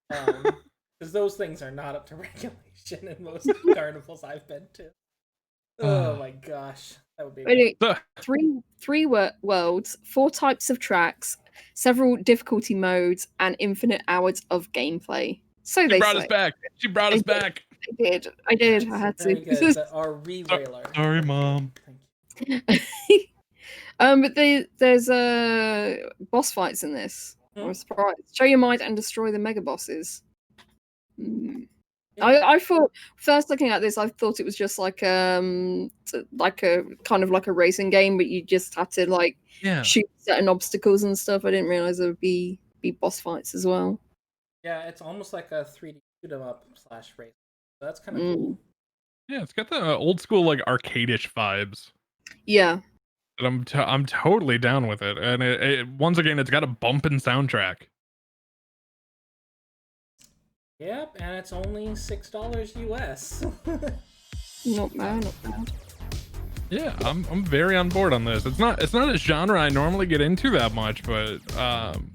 because those things are not up to regulation in most carnivals I've been to. Oh my gosh, that would be three worlds, 4 types of tracks, several difficulty modes, and infinite hours of gameplay. So she they brought say. us back. She brought us back. I did. I had to. Very good. Our re-railer. Sorry, Mom. But there's boss fights in this. I'm surprised. Show your might and destroy the mega bosses. I thought, first looking at this, I thought it was just like a kind of like a racing game, but you just had to like shoot certain obstacles and stuff. I didn't realize there would be boss fights as well. Yeah, it's almost like a 3D shoot 'em up / race. So that's kind of cool. Yeah, it's got the old school like arcade-ish vibes. Yeah. And I'm totally down with it, and it once again it's got a bumping soundtrack. Yep, and it's only $6 US. Not bad. Yeah, I'm very on board on this. It's not a genre I normally get into that much, but I'm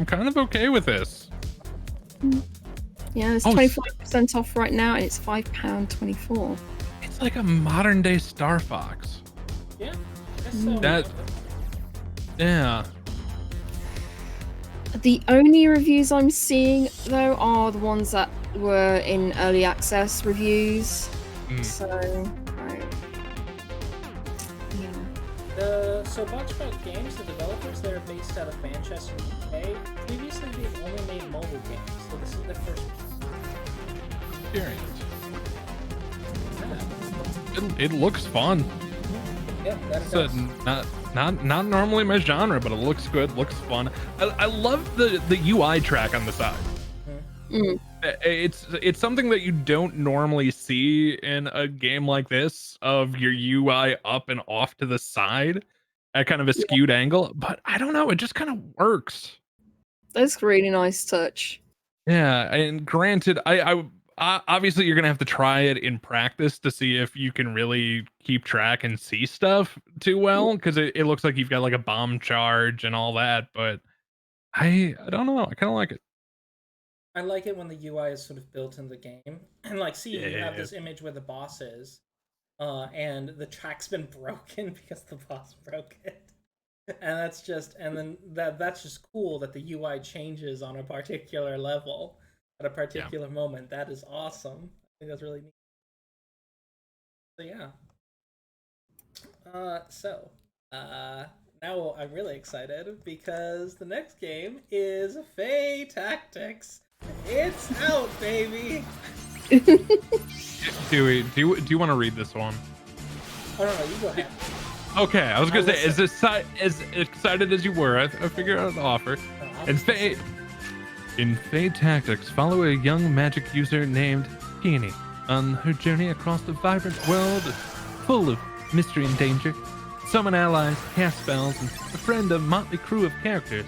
kind of okay with this. Yeah, it's 25% off right now, and it's £5.24. It's like a modern day Star Fox. Yeah, I guess so. Yeah. The only reviews I'm seeing though are the ones that were in early access reviews. So, right. Yeah. So Boxcraft Games, the developers, they're based out of Manchester, UK. Previously, they've only made mobile games, so this is their first experience. It looks fun. Yep, that does. Not normally my genre, but it looks good, looks fun. I love the UI track on the side. It's something that you don't normally see in a game like this, of your UI up and off to the side at kind of a skewed angle, but I don't know, it just kind of works. That's a really nice touch. Yeah, and granted, I obviously you're gonna have to try it in practice to see if you can really keep track and see stuff too well, because it looks like you've got like a bomb charge and all that, but I don't know, I kind of like it. I like it when the UI is sort of built in the game, and like, see, you have this image where the boss is, and the track's been broken because the boss broke it, and that's just cool that the UI changes on a particular level at a particular moment. That is awesome. I think that's really neat. So yeah. Now I'm really excited because the next game is Fae Tactics. It's out, baby. Dewey, do you want to read this one? Oh no, you go ahead. Okay, I was gonna say, as excited as you were, I figured I'd offer. In Fae Tactics, follow a young magic user named Peony on her journey across the vibrant world full of mystery and danger. Summon allies, cast spells, and befriend a motley crew of characters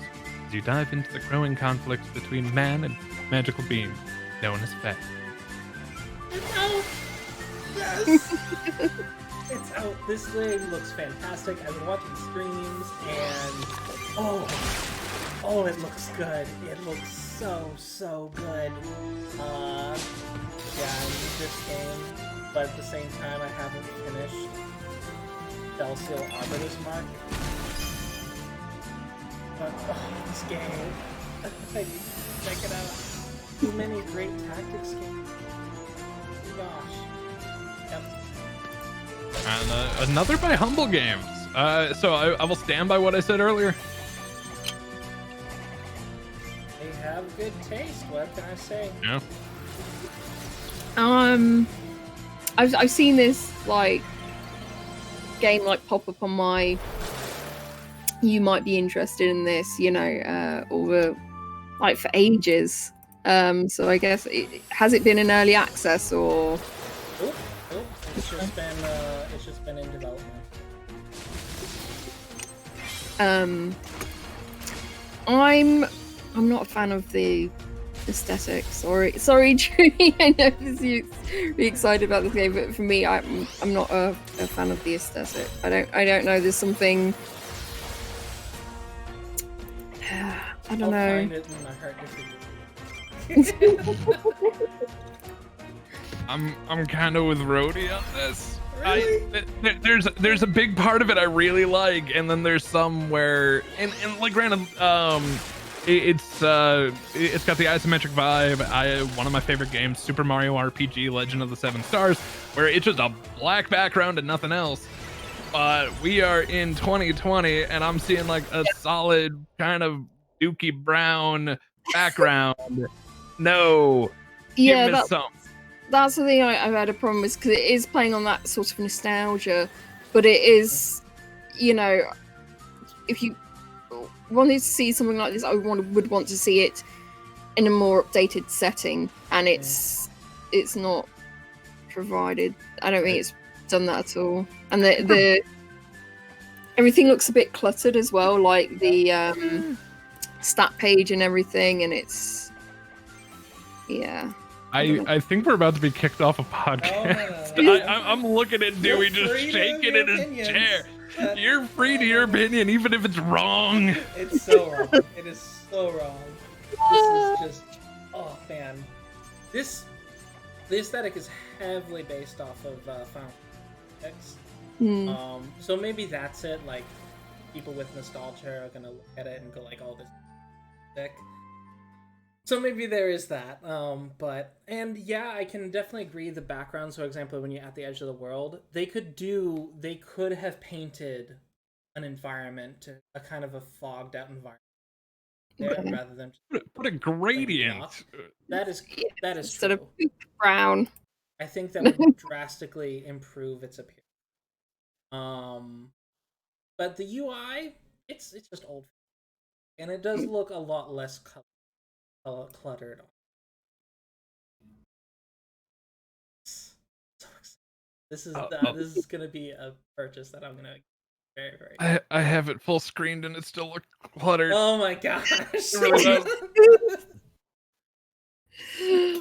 as you dive into the growing conflicts between man and magical beings known as Fae. It's out! Yes! It's out. This thing looks fantastic. I've been watching streams, and oh, it looks good. It looks so good. Yeah, I need this game, but at the same time, I haven't finished Celestial Arbiter's Mark. But this game, I need to check it out. Too many great tactics games. Gosh. Yep. And another by Humble Games. So I will stand by what I said earlier. They have good taste. What can I say? Yeah. I've seen this like game like pop up on my you might be interested in this, you know, over like for ages. So I guess has it been in early access or? It's just been in development. I'm not a fan of the aesthetic. Sorry, Julie. I know you're really excited about this game, but for me, I'm not a fan of the aesthetic. I don't know. There's something. I don't know. Find it in my heart if you do. I'm kind of with Radi on this. Really? There's a big part of it I really like, and then there's some where and like granted, it's got the isometric vibe. One of my favorite games, Super Mario RPG Legend of the Seven Stars, where it's just a black background and nothing else. But we are in 2020, and I'm seeing like a solid kind of dookie brown background. No, yeah, give me some. That's the thing I've had a problem with, because it is playing on that sort of nostalgia, but it is, you know, if you wanted to see something like this, I would want to see it in a more updated setting, and it's not provided. I don't think it's done that at all, and the everything looks a bit cluttered as well, like the stat page and everything, and it's I think we're about to be kicked off a podcast. I'm looking at Dewey just shaking in his chair. You're free to your opinion, even if it's wrong. It's so wrong. It is so wrong. This is just, oh man. The aesthetic is heavily based off of Final Fantasy. So maybe that's it. Like, people with nostalgia are gonna look at it and go like, "Oh, this is sick." So maybe there is that, and yeah, I can definitely agree. The background, so for example, when you're at the edge of the world, they could have painted an environment to a kind of a fogged out environment there, rather than put a gradient. That is instead true. of brown. I think that would drastically improve its appearance. But the UI, it's just old, and it does look a lot less cluttered. So excited. This is gonna be a purchase that I'm gonna very, very. I have it full screened and it still looks cluttered. Oh my gosh!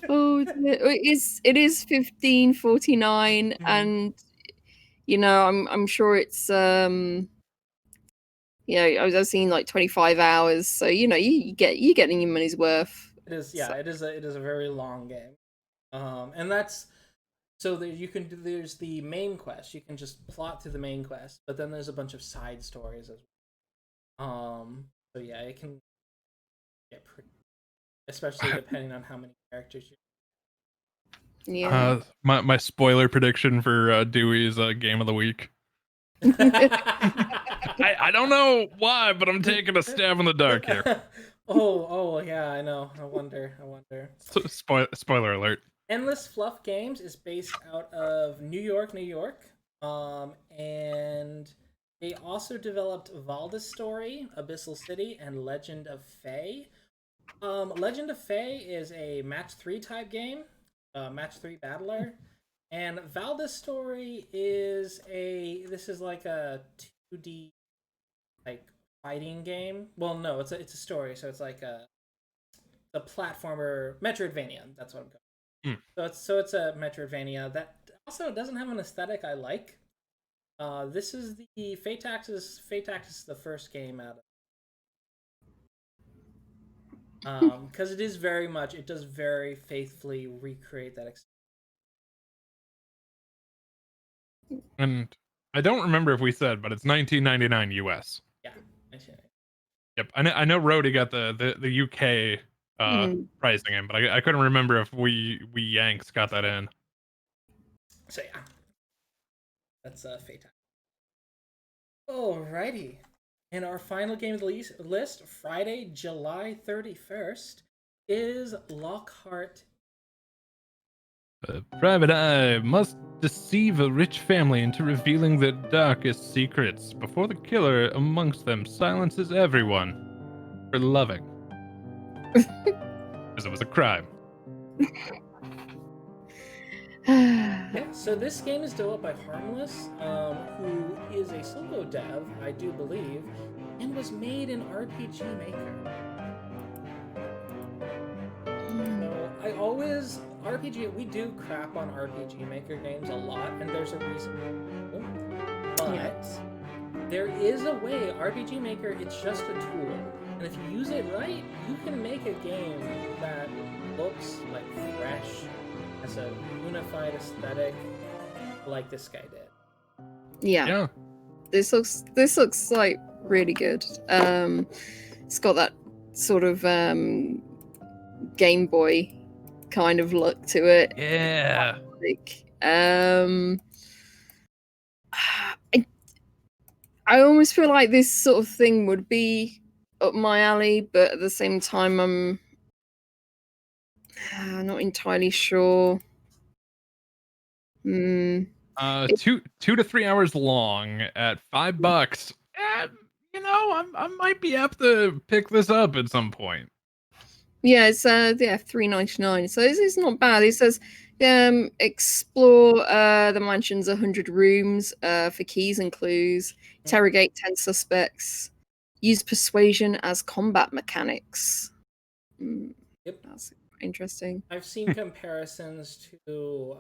Oh, it is 15.49, and you know, I'm sure it's you know, I was seeing like 25 hours, so you know, you're getting your money's worth. It is, yeah. So. It is a very long game, and that's so that you can do. There's the main quest. You can just plot through the main quest, but then there's a bunch of side stories as well. So yeah, it can get pretty, especially depending on how many characters you. Yeah. My spoiler prediction for Dewey's game of the week. I don't know why, but I'm taking a stab in the dark here. Oh yeah, I know. I wonder. Spoiler alert. Endless Fluff Games is based out of New York, and they also developed Valda's Story, Abyssal City, and Legend of Fae. Legend of Fae is a match 3 type game, match 3 battler, and Valda's Story is like a 2D like fighting game. Well, no, it's a story, so it's like a platformer, Metroidvania. That's what I'm going. So it's a Metroidvania that also doesn't have an aesthetic I like. This is the Fate Taxis is the first game out of because it does very faithfully recreate that experience. And I don't remember if we said, but it's $19.99 US. Yeah. Yep, I know Rody got the UK pricing in, but I couldn't remember if we Yanks got that in. So yeah, that's Fate. Alrighty, and our final game of the list, Friday, July 31st, is Lockhart. Private Eye must deceive a rich family into revealing their darkest secrets before the killer amongst them silences everyone for loving. Because it was a crime. Yeah, so this game is developed by Harmless, who is a solo dev, I do believe, and was made in RPG Maker. So we do crap on RPG Maker games a lot, and there's a reason. But there is a way, RPG Maker, it's just a tool. And if you use it right, you can make a game that looks like fresh, has a unified aesthetic like this guy did. Yeah. This looks like really good. It's got that sort of Game Boy kind of look to it. Yeah. I almost feel like this sort of thing would be up my alley, but at the same time I'm not entirely sure. 2 to 3 hours long at $5. I might be apt to pick this up at some point. Yeah, it's $3.99, so it's not bad. It says explore the mansion's 100 rooms for keys and clues, interrogate 10 suspects, use persuasion as combat mechanics. Yep, that's interesting. I've seen comparisons to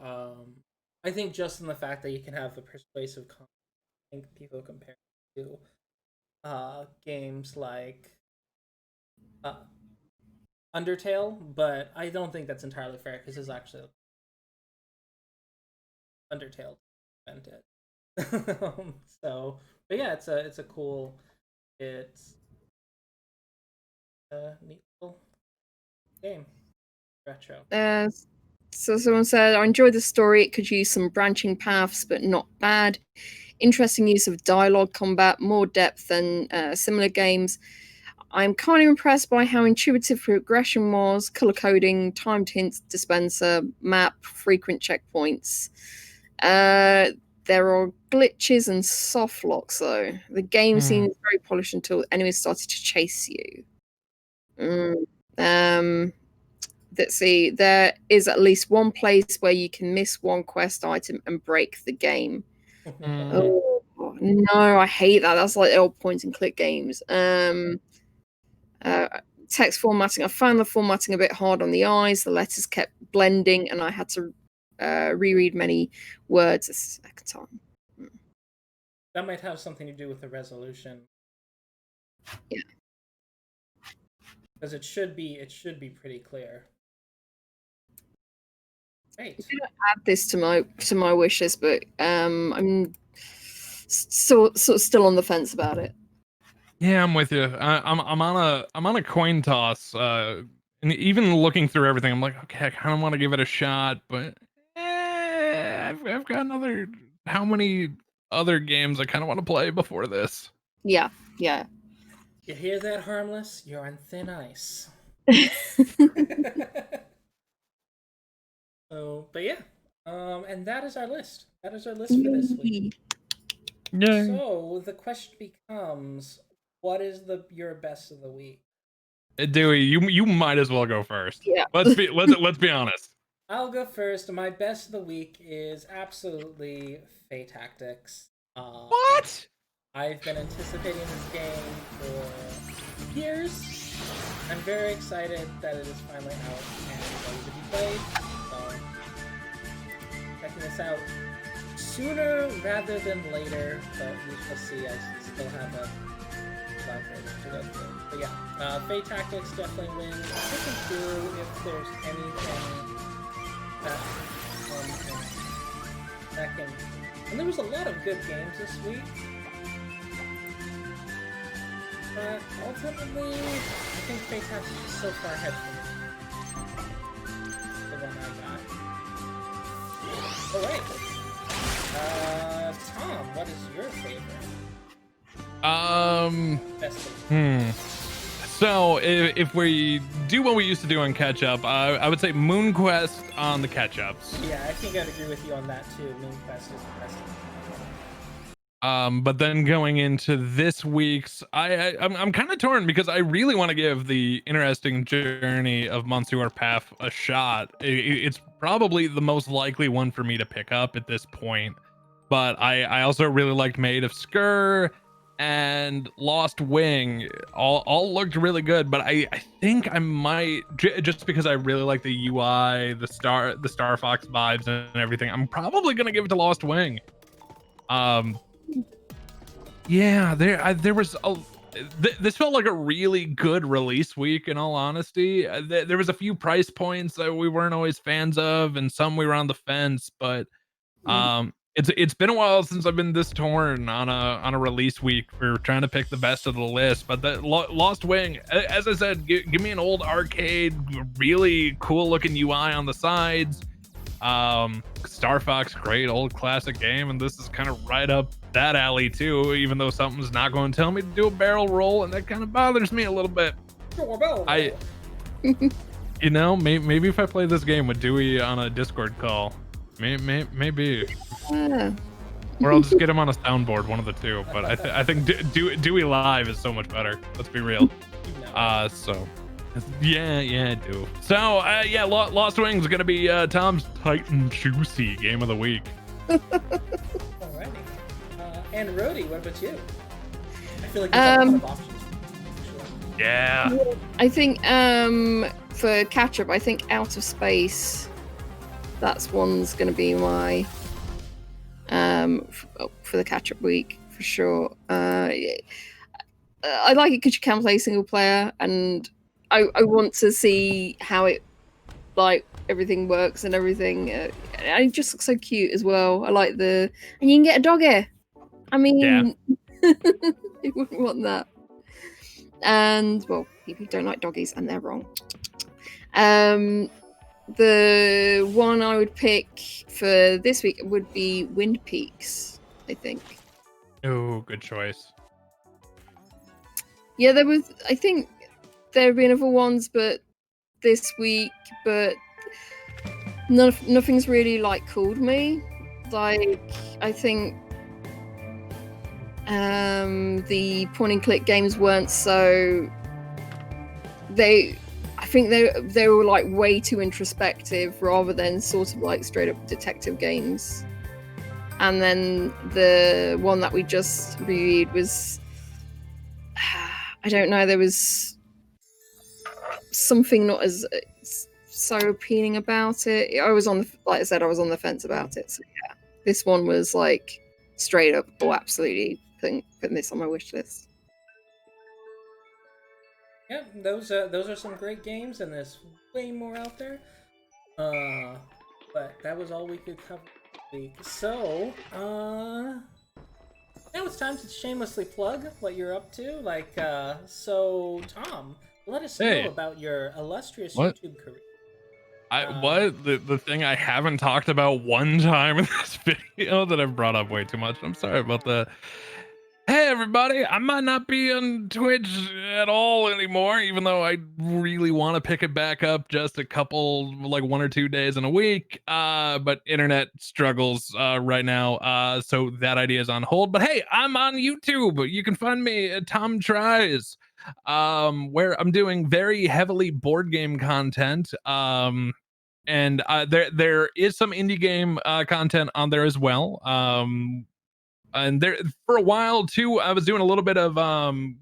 I think just in the fact that you can have a persuasive combat, I think people compare to games like Undertale, but I don't think that's entirely fair because it's actually Undertale invented. So, but yeah, it's a cool, it's a neat little game. Retro. So someone said, I enjoyed the story. It could use some branching paths, but not bad. Interesting use of dialogue combat, more depth than similar games. I'm kind of impressed by how intuitive progression was, color coding, timed hint dispenser, map, frequent checkpoints. There are glitches and soft locks, though. The game seems very polished until enemies started to chase you. Let's see, there is at least one place where you can miss one quest item and break the game. Oh, no, I hate that. That's like the old point and click games. Text formatting. I found the formatting a bit hard on the eyes. The letters kept blending, and I had to reread many words a second time. That might have something to do with the resolution. Yeah, because it should be pretty clear. Great. I'm gonna add this to my wish list, but I'm sort of still on the fence about it. Yeah, I'm with you. I'm on a coin toss. And even looking through everything, I'm like, okay, I kind of want to give it a shot, but I've got another. How many other games I kind of want to play before this? Yeah. You hear that, Harmless? You're on thin ice. So, but yeah, and that is our list. That is our list for this week. Yeah. So the question becomes, what is your best of the week? Dewey, you might as well go first. Yeah. Let's be honest. I'll go first. My best of the week is absolutely Fate Tactics. What? I've been anticipating this game for years. I'm very excited that it is finally out and ready to be played. So, checking this out sooner rather than later, but we shall see. I still have a to go through. But yeah, Fate Tactics definitely wins. Listen to if there's anything that can. And there was a lot of good games this week. But ultimately, I think Fate Tactics is so far ahead for me. The one I got. Alright. Tom, what is your favorite? So So if we do what we used to do on catch up, I would say MoonQuest on the catch ups. Yeah, I think I'd agree with you on that too. MoonQuest is the best. But then going into this week's, I'm kind of torn because I really want to give the interesting journey of Monsieur Path a shot. It's probably the most likely one for me to pick up at this point. But I also really liked Maid of Sker and Lost Wing. All looked really good, but I think I might, just because I really like the UI, the Star Fox vibes and everything, I'm probably gonna give it to Lost Wing. Yeah, there was this felt like a really good release week, in all honesty. There was a few price points that we weren't always fans of, and some we were on the fence, but it's been a while since I've been this torn on a release week for trying to pick the best of the list. But the Lost Wing, as I said, give me an old arcade, really cool looking UI on the sides. Star Fox, great old classic game, and this is kind of right up that alley too, even though something's not going to tell me to do a barrel roll, and that kind of bothers me a little bit. You know, maybe if I play this game with Dewey on a Discord call, maybe. Or I'll just get him on a soundboard, one of the two. But I think Dewey live is so much better. Let's be real. So yeah, I do. So yeah, Lost Wings is gonna be Tom's tight and juicy game of the week. Alrighty. And Rodi, what about you? I feel like there's a lot of options. Yeah. I think for catch up, I think Out of Space. That's one's gonna be my for the catch up week for sure. I like it because you can play single player, and I want to see how it, like, everything works and everything. And it just looks so cute as well. I like and you can get a doggy. I mean, yeah. You wouldn't want that. And well, people don't like doggies, and they're wrong. The one I would pick for this week would be Wind Peaks, I think. Oh, good choice. Yeah, I think there have been other ones, but this week, but nothing's really like called me. Like, I think the point and click games weren't so. I think they were like way too introspective rather than sort of like straight up detective games. And then the one that we just reviewed was, I don't know, there was something not as so appealing about it. I was like I said, I was on the fence about it. So yeah, this one was like straight up, absolutely putting this on my wish list. Yeah, those are some great games, and there's way more out there. But that was all we could cover this week. So, now it's time to shamelessly plug what you're up to. Like, so Tom, let us know about your illustrious YouTube career. What the thing I haven't talked about one time in this video that I've brought up way too much. I'm sorry about that. Hey everybody, I might not be on Twitch at all anymore, even though I really want to pick it back up just a couple, like 1 or 2 days in a week. But internet struggles right now, so that idea is on hold. But hey, I'm on YouTube. You can find me at Tom Tries, where I'm doing very heavily board game content. And there is some indie game content on there as well. And there for a while too, I was doing a little bit of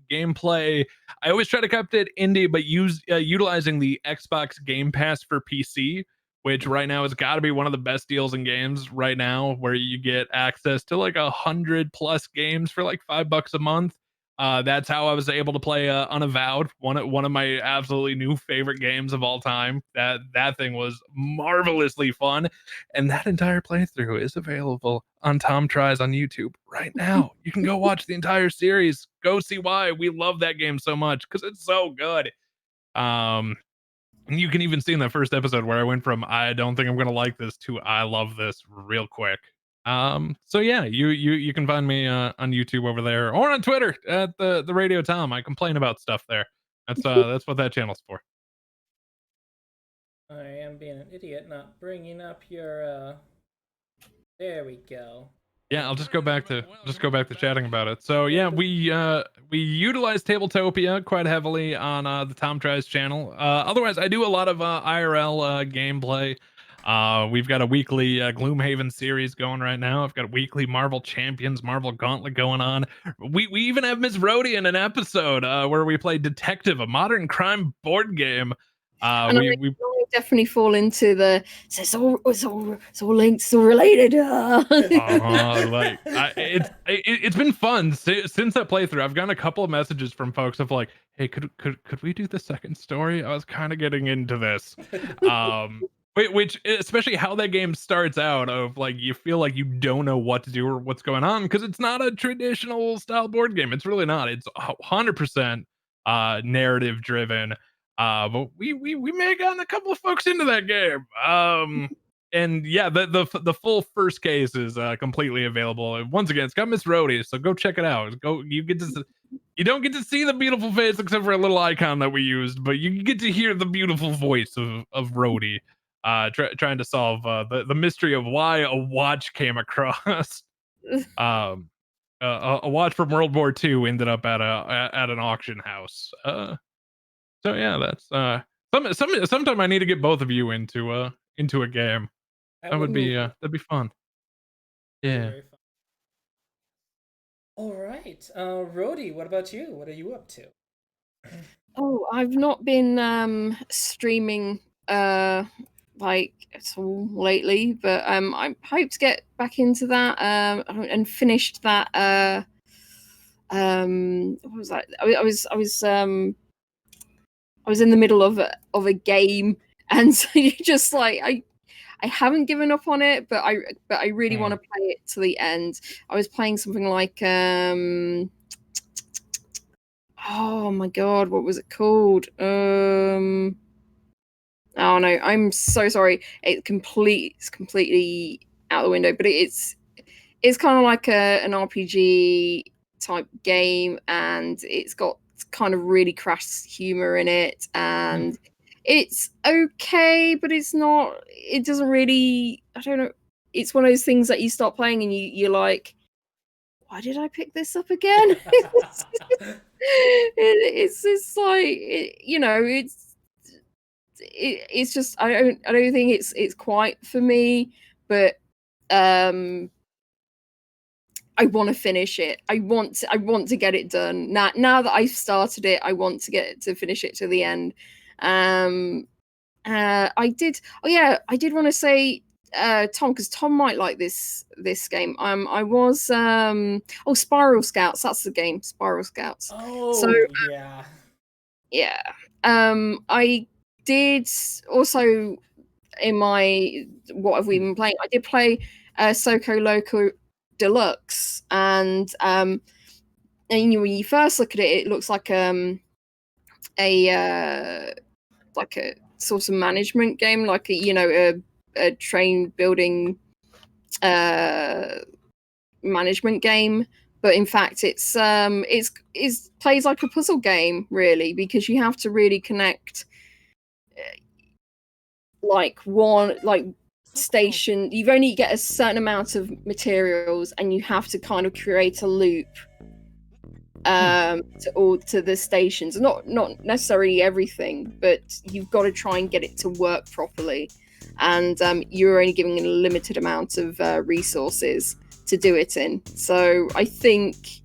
gameplay. I always try to keep it indie, but utilizing the Xbox Game Pass for PC, which right now has got to be one of the best deals in games right now, where you get access to like 100+ games for like $5 a month. That's how I was able to play Unavowed, one of my absolutely new favorite games of all time. That thing was marvelously fun, and that entire playthrough is available on Tom Tries on YouTube right now. You can go watch the entire series. Go see why we love that game so much, because it's so good. And you can even see in the first episode where I went from I don't think I'm gonna like this to I love this real quick. So yeah, you can find me on YouTube over there, or on Twitter at the Radio Tom. I complain about stuff there. That's what that channel's for. I am being an idiot, not bringing up your. There we go. Yeah, I'll just go back to chatting about it. So yeah, we utilize Tabletopia quite heavily on the Tom Tries channel. Otherwise, I do a lot of IRL gameplay. We've got a weekly Gloomhaven series going right now. I've got a weekly Marvel Champions, Marvel Gauntlet going on. We even have Miss Rhodey in an episode where we play Detective, a modern crime board game. We definitely fall into the it's all linked, it's all related. It's been fun since that playthrough. I've gotten a couple of messages from folks of like, hey, could we do the second story? I was kind of getting into this. Which especially how that game starts out of like you feel like you don't know what to do or what's going on because it's not a traditional style board game. It's really not. It's 100% narrative driven. But we may have gotten a couple of folks into that game. And yeah, the full first case is completely available. And once again, it's got Miss Rhodey, so go check it out. You don't get to see the beautiful face except for a little icon that we used, but you get to hear the beautiful voice of Rhodey trying to solve the mystery of why a watch came across. A watch from World War II ended up at an auction house. So yeah, that's sometime I need to get both of you into a game. That would be that'd be fun. Yeah. Very fun. All right, Rhodey, what about you? What are you up to? Oh, I've not been streaming like at all lately, but I hope to get back into that and finished that what was that? I was in the middle of a game, and so you just like I haven't given up on it, but I really want to play it to the end. I was playing something like oh my god, what was it called? Oh no, I'm so sorry. It's completely out the window, but it's kind of like an RPG type game, and it's got kind of really crass humor in it, and it's okay, but it doesn't really, I don't know, it's one of those things that you start playing and you're like, why did I pick this up again? It's just like it's just I don't think it's quite for me, but I want to finish it. I want to get it done. Now that I've started it, I want to finish it to the end. I did want to say Tom, because Tom might like this game. I was Spiral Scouts, that's the game, Spiral Scouts. Oh, so yeah. I did also in my what have we been playing? I did play Soko Loco Deluxe, and when you first look at it, it looks like a sort of management game, like a train building management game, but in fact it's plays like a puzzle game really, because you have to really connect one station. You've only get a certain amount of materials, and you have to kind of create a loop to the stations. Not necessarily everything, but you've got to try and get it to work properly, and you're only giving a limited amount of resources to do it in. So I think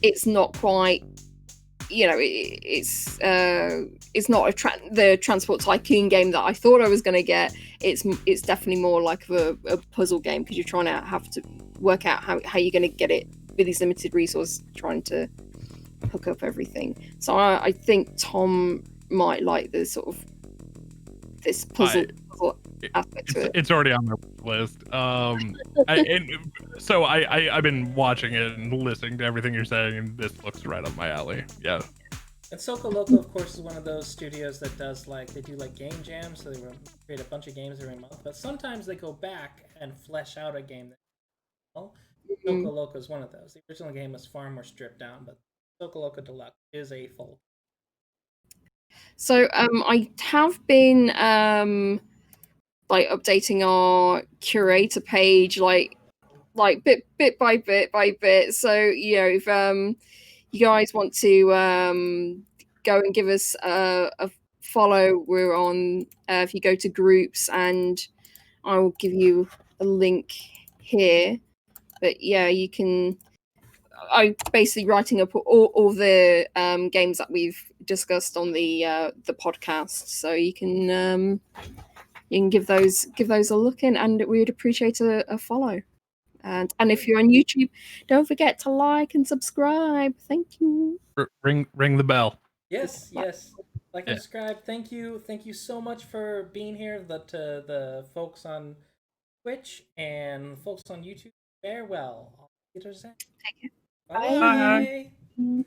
it's not quite, it's not the Transport Tycoon game that I thought I was going to get. It's definitely more like a puzzle game, because you're trying to have to work out how you're going to get it with these limited resources, trying to hook up everything. So I think Tom might like the sort of this puzzle aspect to it. It's already on my list. I've been watching it and listening to everything you're saying, and this looks right up my alley. Yeah. And Soko Loco, of course, is one of those studios that does they do game jams, so they create a bunch of games every month. But sometimes they go back and flesh out a game. Soko Loco is one of those. The original game was far more stripped down, but Soko Loco Deluxe is a full. So I have been like updating our curator page like bit by bit. So if you guys want to go and give us a follow, we're on if you go to groups, and I will give you a link here. But yeah, you can. I'm basically writing up all the games that we've discussed on the podcast, so you can give those a look in, and we would appreciate a follow. And if you're on YouTube, don't forget to like and subscribe. Thank you. Ring the bell. Yes. Like and subscribe. Thank you so much for being here. To the folks on Twitch and folks on YouTube. Farewell. Take care. Bye. Bye.